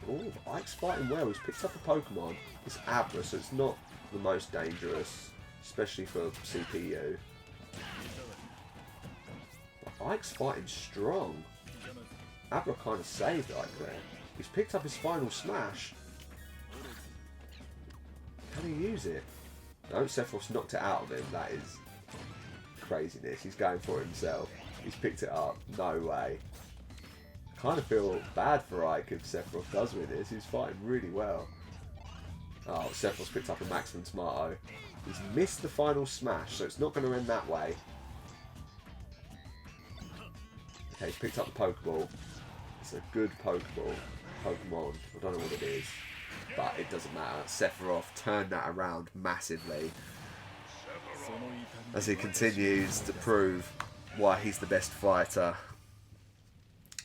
Speaker 1: Oh, Ike's fighting well. He's picked up a Pokemon. It's Abra, so it's not the most dangerous, especially for CPU. But Ike's fighting strong. Abra kind of saved Ike there. He's picked up his final smash. he use it? No, Sephiroth's knocked it out of him. That is craziness. He's going for it himself. He's picked it up. No way. I kind of feel bad for Ike if Sephiroth does win this. He's fighting really well. Oh, Sephiroth's picked up a maximum tomato. He's missed the final smash, so it's not going to end that way. Okay, he's picked up the Pokeball. It's a good Pokeball. Pokemon. I don't know what it is, but it doesn't matter. Sephiroth turned that around massively as he continues to prove why he's the best fighter.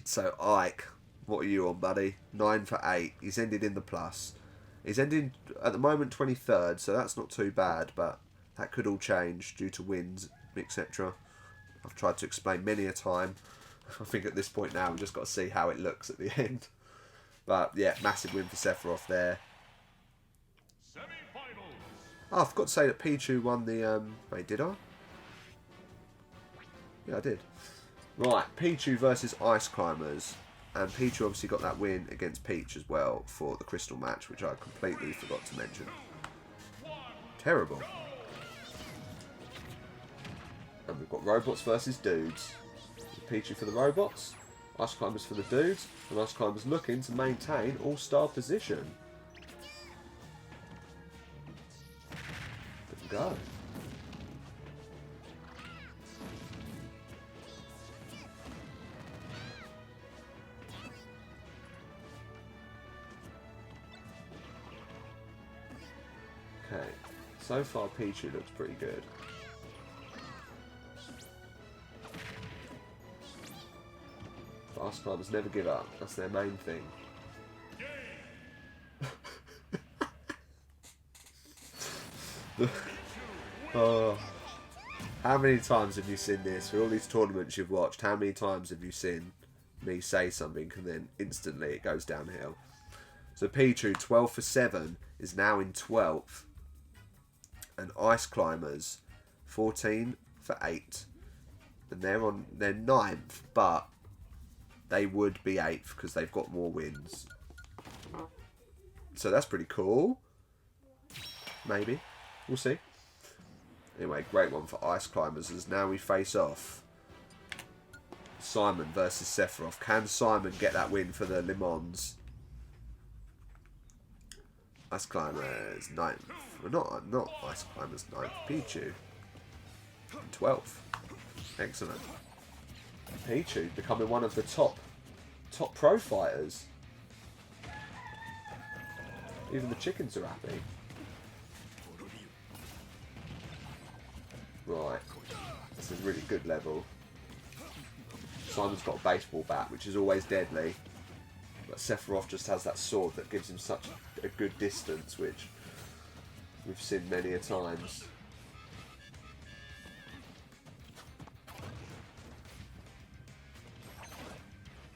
Speaker 1: So Ike, what are you on, buddy? 9 for 8. He's ended in the plus. He's ending at the moment 23rd, so that's not too bad, but that could all change due to wins, etc. I've tried to explain many a time. I think at this point now we've just got to see how it looks at the end. But yeah, massive win for Sephiroth there. Oh, I forgot to say that Pichu won the... Wait, did I? Yeah, I did. Right, Pichu versus Ice Climbers. And Pichu obviously got that win against Peach as well for the Crystal match, which I completely forgot to mention. Terrible. And we've got robots versus dudes. Pichu for the robots, Ice Climbers for the dudes, and Ice Climbers looking to maintain all-star position. Let's go. Okay, so far Pichu looks pretty good. Ice Climbers never give up. That's their main thing. Oh, how many times have you seen this? For all these tournaments you've watched, how many times have you seen me say something and then instantly it goes downhill? So Pichu, 12 for 7, is now in 12th. And Ice Climbers, 14 for 8. And they're 9th, but they would be 8th because they've got more wins. So that's pretty cool. Maybe. We'll see. Anyway, great one for Ice Climbers as now we face off Simon versus Sephiroth. Can Simon get that win for the Limons? Ice Climbers 9th. Well, not Ice Climbers 9th. Pichu 12th. Excellent. Pichu becoming one of the top pro fighters. Even the chickens are happy. Right. This is really good level. Simon's got a baseball bat, which is always deadly. But Sephiroth just has that sword that gives him such a good distance, which we've seen many a times.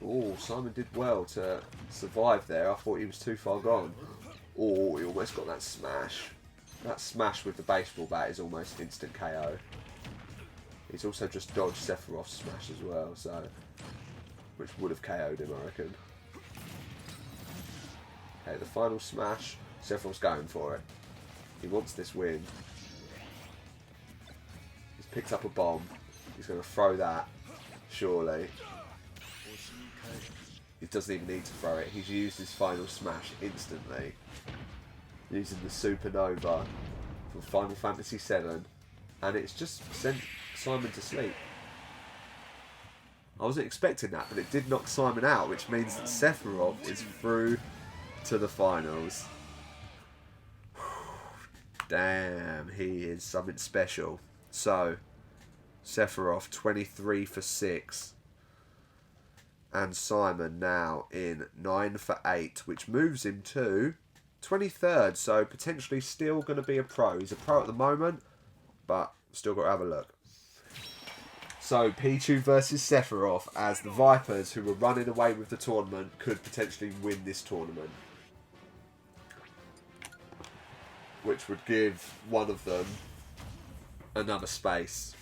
Speaker 1: Oh, Simon did well to survive there. I thought he was too far gone. Oh, he almost got that smash. That smash with the baseball bat is almost instant KO. He's also just dodged Sephiroth's smash as well, so which would have KO'd him, I reckon. Okay, the final smash. Sephiroth's going for it. He wants this win. He's picked up a bomb. He's going to throw that, surely. He doesn't even need to throw it. He's used his final smash instantly. Using the Supernova from Final Fantasy VII. And it's just sent Simon to sleep. I wasn't expecting that, but it did knock Simon out, which means that Sephiroth is through to the finals. Damn, he is something special. So, Sephiroth 23 for 6. And Simon now in 9 for 8, which moves him to 23rd. So potentially still going to be a pro. He's a pro at the moment, but still got to have a look. So Pichu versus Sephiroth, as the Vipers, who were running away with the tournament, could potentially win this tournament. Which would give one of them another space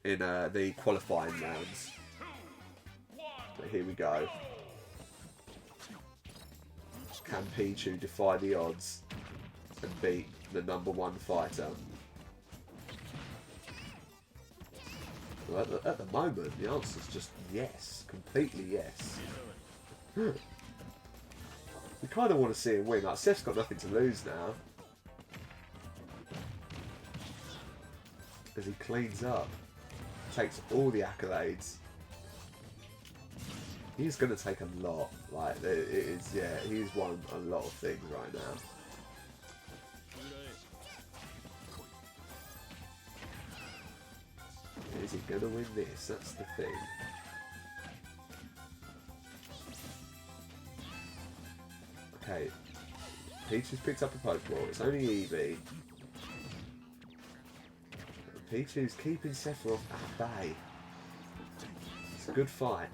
Speaker 1: in the qualifying rounds. But here we go. Can Pichu defy the odds? and beat the #1 fighter? Well, at the moment, the answer is just yes. Completely yes. We kind of want to see him win. Like, Seth's got nothing to lose now. As he cleans up. Takes all the accolades. He's going to take a lot. Like, it is, yeah, he's won a lot of things right now. Is he going to win this? That's the thing. Okay. Peach has picked up a Pokeball. It's only Eevee. Peach is keeping Sephiroth at bay. It's a good fight.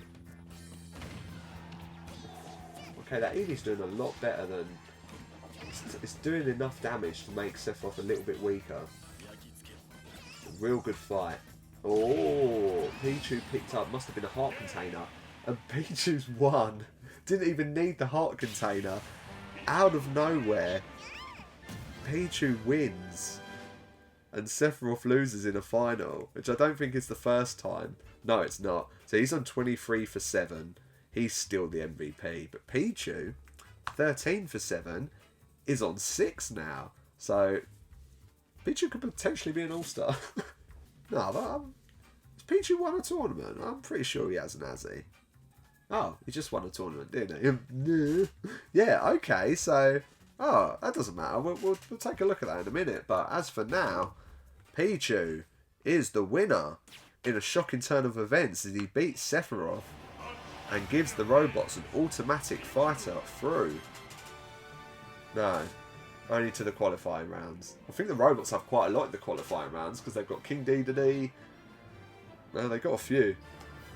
Speaker 1: Okay, that Eevee's doing a lot better than... It's doing enough damage to make Sephiroth a little bit weaker. Real good fight. Oh, Pichu picked up, must have been a heart container. And Pichu's won. Didn't even need the heart container. Out of nowhere, Pichu wins. And Sephiroth loses in a final, which I don't think is the first time. No, it's not. So he's on 23 for 7. He's still the MVP. But Pichu, 13 for 7, is on 6 now. So Pichu could potentially be an all-star. No, but has Pichu won a tournament? I'm pretty sure he hasn't, has he? Oh, he just won a tournament, didn't he? Yeah, okay, so... Oh, that doesn't matter. We'll take a look at that in a minute. But as for now, Pichu is the winner in a shocking turn of events as he beats Sephiroth and gives the robots an automatic fighter through. No, only to the qualifying rounds. I think the robots have quite a lot in the qualifying rounds because they've got King Dedede. No, they've got a few.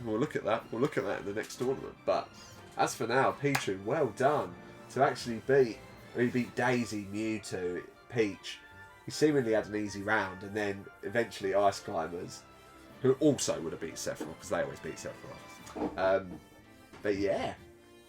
Speaker 1: We'll look at that. We'll look at that in the next tournament. But as for now, Pichu, well done to actually beat. He beat Daisy, Mewtwo, Peach. He seemingly had an easy round, and then eventually Ice Climbers, who also would have beat Sephiroth because they always beat Sephiroth. But yeah,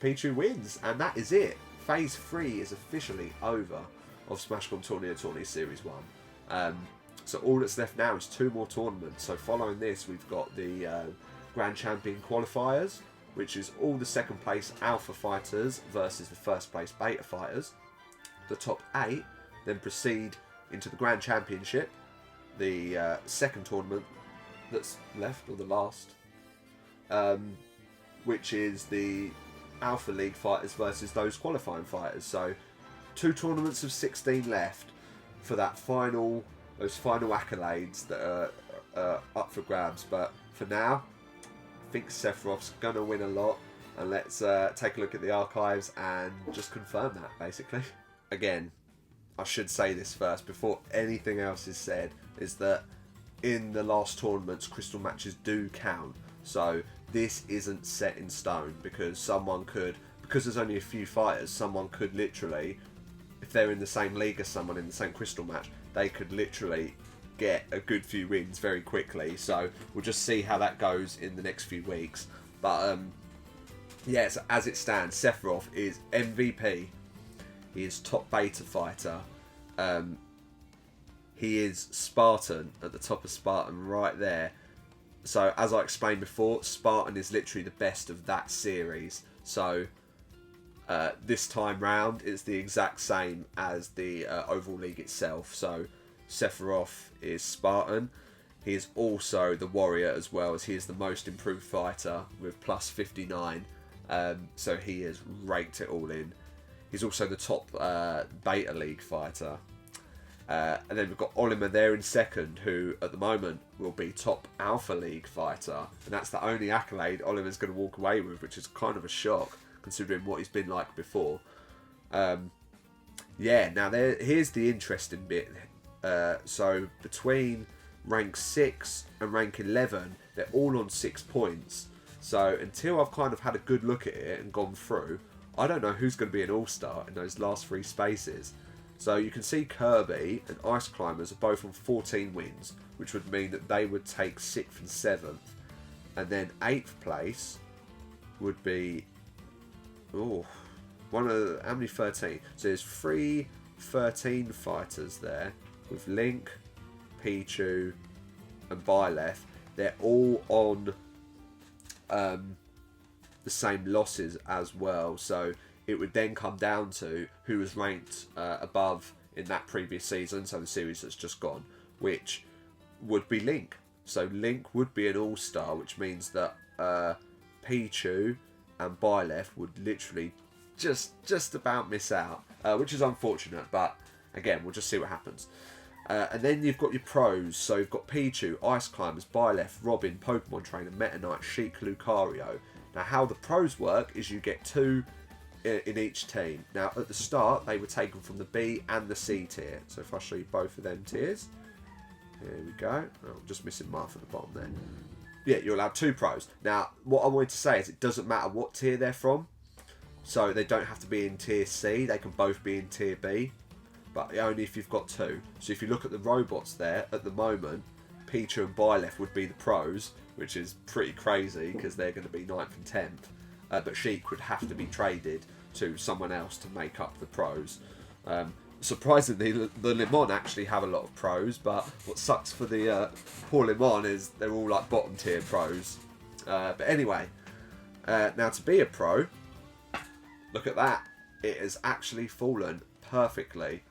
Speaker 1: Pichu wins, and that is it. Phase 3 is officially over of Smash Com Tourney of Tourneys Series 1. So all that's left now is 2 more tournaments. So following this, we've got the Grand Champion qualifiers, which is all the second place Alpha fighters versus the first place Beta fighters. The top 8 then proceed into the Grand Championship, the second tournament that's left, or the last, which is the Alpha League fighters versus those qualifying fighters. So 2 tournaments of 16 left for that those final accolades that are up for grabs. But for now, I think Sephiroth's gonna win a lot, and let's take a look at the archives and just confirm that, basically. Again, I should say this first before anything else is said, is that in the last tournaments, crystal matches do count. So this isn't set in stone, because because there's only a few fighters, someone could literally, if they're in the same league as someone in the same crystal match, they could literally get a good few wins very quickly. So we'll just see how that goes in the next few weeks. But yeah, so as it stands, Sephiroth is MVP. He is top beta fighter. He is Spartan at the top of Spartan right there. So as I explained before, Spartan is literally the best of that series. So this time round, it's the exact same as the overall league itself. So Sephiroth is Spartan. He is also the warrior as well, as he is the most improved fighter with plus 59. So he has raked it all in. He's also the top beta league fighter. And then we've got Olimar there in second, who at the moment will be top Alpha League fighter. And that's the only accolade Olimar's going to walk away with, which is kind of a shock, considering what he's been like before. Yeah, now here's the interesting bit. So between rank 6 and rank 11, they're all on 6 points. So until I've kind of had a good look at it and gone through, I don't know who's going to be an all-star in those last 3 spaces. So you can see Kirby and Ice Climbers are both on 14 wins, which would mean that they would take 6th and 7th. And then 8th place would be... how many 13? So there's 3, 13 fighters there with Link, Pichu, and Byleth. They're all on the same losses as well. So it would then come down to who was ranked above in that previous season, so the series that's just gone, which would be Link. So Link would be an all-star, which means that Pichu and Byleth would literally just about miss out, which is unfortunate, but again, we'll just see what happens. And then you've got your pros, so you've got Pichu, Ice Climbers, Byleth, Robin, Pokemon Trainer, Meta Knight, Sheik, Lucario. Now how the pros work is you get 2 in each team. Now at the start they were taken from the B and the C tier, so if I show you both of them tiers, here we go. Oh, I'm just missing Marth at the bottom there. Yeah, you're allowed 2 pros. Now what I wanted to say is it doesn't matter what tier they're from, so they don't have to be in tier C, they can both be in tier B, but only if you've got 2. So if you look at the robots there at the moment, Pichu and Byleth would be the pros, which is pretty crazy because they're going to be 9th and 10th. But Sheik would have to be traded to someone else to make up the pros. Surprisingly, the Limon actually have a lot of pros, but what sucks for the poor Limon is they're all like bottom tier pros. But anyway, now to be a pro, look at that. It has actually fallen perfectly.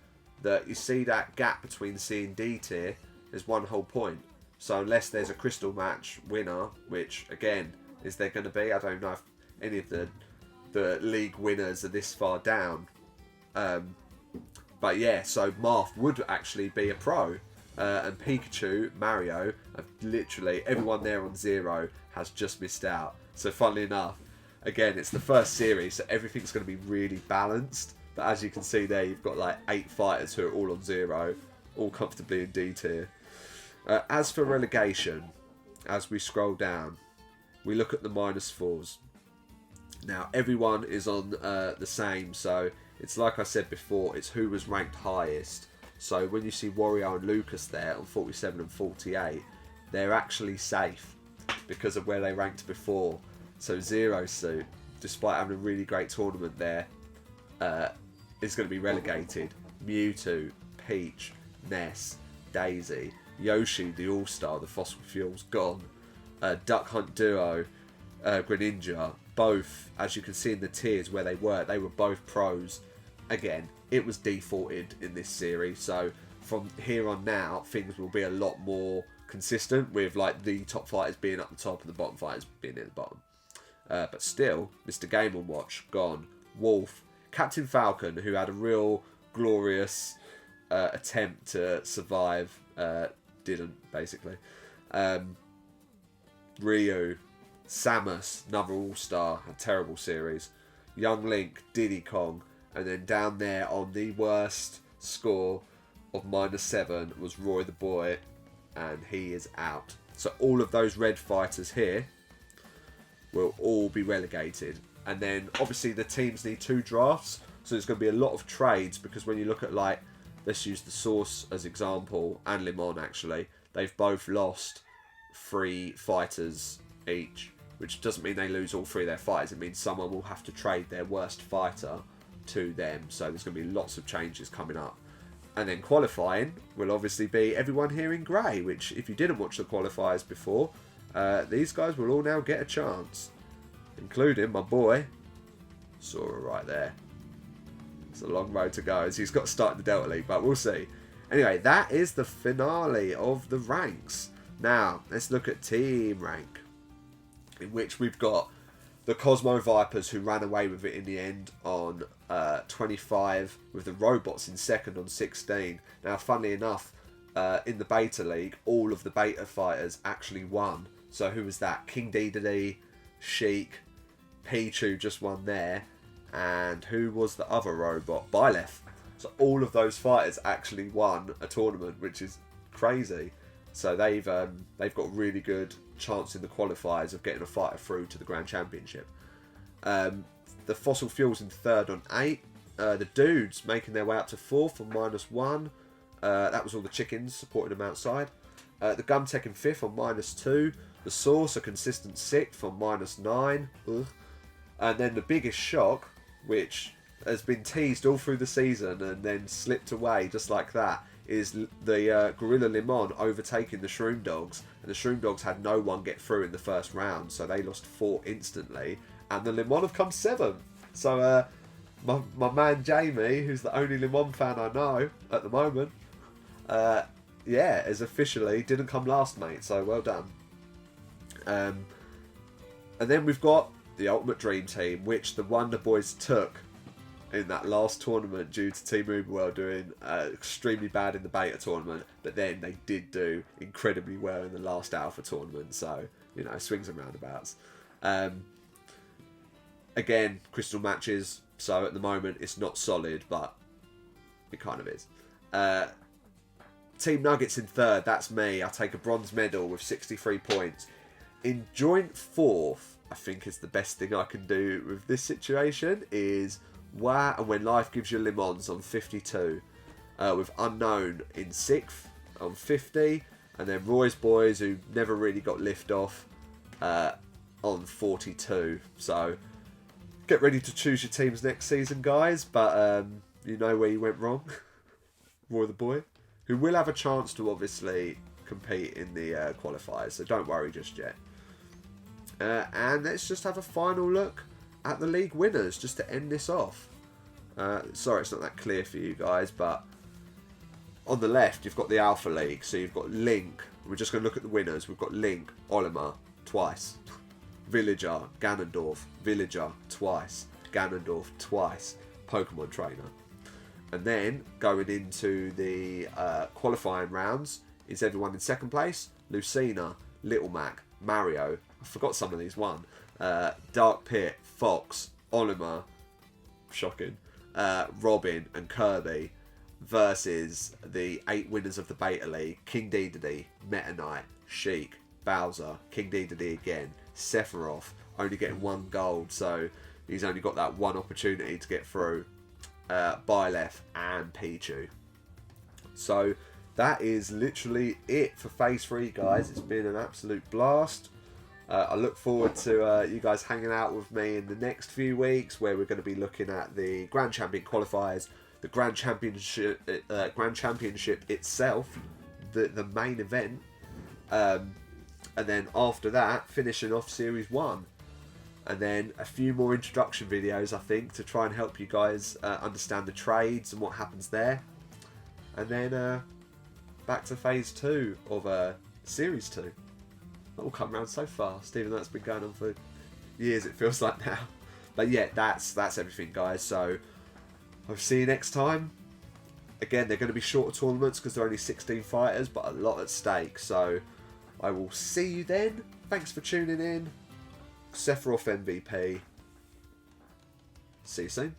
Speaker 1: That you see that gap between C and D tier is 1 whole point. So unless there's a crystal match winner, which again, is there going to be? I don't know if any of the league winners are this far down. But yeah, so Marth would actually be a pro. And Pikachu, Mario, literally everyone there on 0 has just missed out. So funnily enough, again, it's the first series, so everything's going to be really balanced. But as you can see there, you've got like 8 fighters who are all on 0, all comfortably in D tier. As for relegation, as we scroll down, we look at the -4s. Now, everyone is on the same, so it's like I said before, it's who was ranked highest. So when you see Wario and Lucas there on 47 and 48, they're actually safe because of where they ranked before. So Zero Suit, despite having a really great tournament there, is going to be relegated. Mewtwo, Peach, Ness, Daisy, Yoshi, the All-Star, the Fossil Fuel's gone. Duck Hunt Duo, Greninja, both, as you can see in the tiers where they were both pros. Again, it was defaulted in this series, so from here on now, things will be a lot more consistent with like the top fighters being at the top and the bottom fighters being at the bottom. But still, Mr. Game & Watch, gone. Wolf, Captain Falcon, who had a real glorious attempt to survive, didn't, basically. Ryu, Samus, another all-star, a terrible series. Young Link, Diddy Kong, and then down there on the worst score of -7 was Roy the Boy, and he is out. So all of those red fighters here will all be relegated. And then obviously the teams need 2 drafts, so there's going to be a lot of trades, because when you look at, like, let's use the Source as example, and Limon actually, they've both lost 3 fighters each, which doesn't mean they lose all 3 of their fighters. It means someone will have to trade their worst fighter to them, so there's going to be lots of changes coming up. And then qualifying will obviously be everyone here in grey, which if you didn't watch the qualifiers before, these guys will all now get a chance, including my boy Sora right there. It's a long road to go as he's got to start in the Delta League, but we'll see. Anyway, that is the finale of the ranks. Now, let's look at Team Rank, in which we've got the Cosmo Vipers, who ran away with it in the end on 25, with the Robots in second on 16. Now, funnily enough, in the Beta League, all of the Beta fighters actually won. So who was that? King Dedede, Sheik, Pichu just won there. And who was the other robot? Byleth. So all of those fighters actually won a tournament, which is crazy. So they've got really good chance in the qualifiers of getting a fighter through to the Grand Championship. The Fossil Fuels in third on 8. The Dudes making their way up to 4th on -1. That was all the chickens supporting them outside. The Gumtech in 5th on -2. The Source a consistent 6th on -9. Ugh. And then the biggest shock, which has been teased all through the season and then slipped away just like that is the Gorilla Limon overtaking the Shroom Dogs, and the Shroom Dogs had no one get through in the first round, so they lost 4 instantly, and the Limon have come 7th. So my man Jamie, who's the only Limon fan I know at the moment, yeah, is officially didn't come last, mate. So well done. And then we've got the Ultimate Dream Team, which the Wonder Boys took in that last tournament due to Team Uberworld doing extremely bad in the beta tournament, but then they did do incredibly well in the last alpha tournament, so, you know, swings and roundabouts. Again, crystal matches, so at the moment it's not solid, but it kind of is. Team Nuggets in 3rd, that's me. I take a bronze medal with 63 points. In joint 4th, I think is the best thing I can do with this situation is Wow and When Life Gives You Lemons on 52, with Unknown in 6th on 50, and then Roy's Boys, who never really got lift off, on 42. So get ready to choose your teams next season, guys, but you know where you went wrong. Roy the Boy, who will have a chance to obviously compete in the qualifiers, so don't worry just yet. And let's just have a final look at the league winners just to end this off. Sorry it's not that clear for you guys, but on the left you've got the Alpha League, so you've got Link. We're just going to look at the winners. We've got Link, Olimar, twice. Villager, Ganondorf, Villager, twice. Ganondorf, twice. Pokemon Trainer. And then going into the qualifying rounds is everyone in 2nd place. Lucina, Little Mac, Mario. I forgot some of these. Dark Pit, Fox, Olimar, shocking, Robin and Kirby versus the 8 winners of the Beta League. King Dedede, Meta Knight, Sheik, Bowser, King Dedede again, Sephiroth, only getting 1 gold, so he's only got that 1 opportunity to get through. Byleth and Pichu. So that is literally it for Phase 3, guys. It's been an absolute blast. I look forward to you guys hanging out with me in the next few weeks, where we're going to be looking at the Grand Champion qualifiers, the Grand Championship itself, the main event, and then after that, finishing off Series 1. And then a few more introduction videos, I think, to try and help you guys understand the trades and what happens there. And then back to Phase 2 of Series 2. That will come around so fast, even though it's been going on for years, it feels like now. But yeah, that's everything, guys. So I'll see you next time. Again, they're going to be shorter tournaments because there are only 16 fighters, but a lot at stake. So I will see you then. Thanks for tuning in. Sephiroth MVP. See you soon.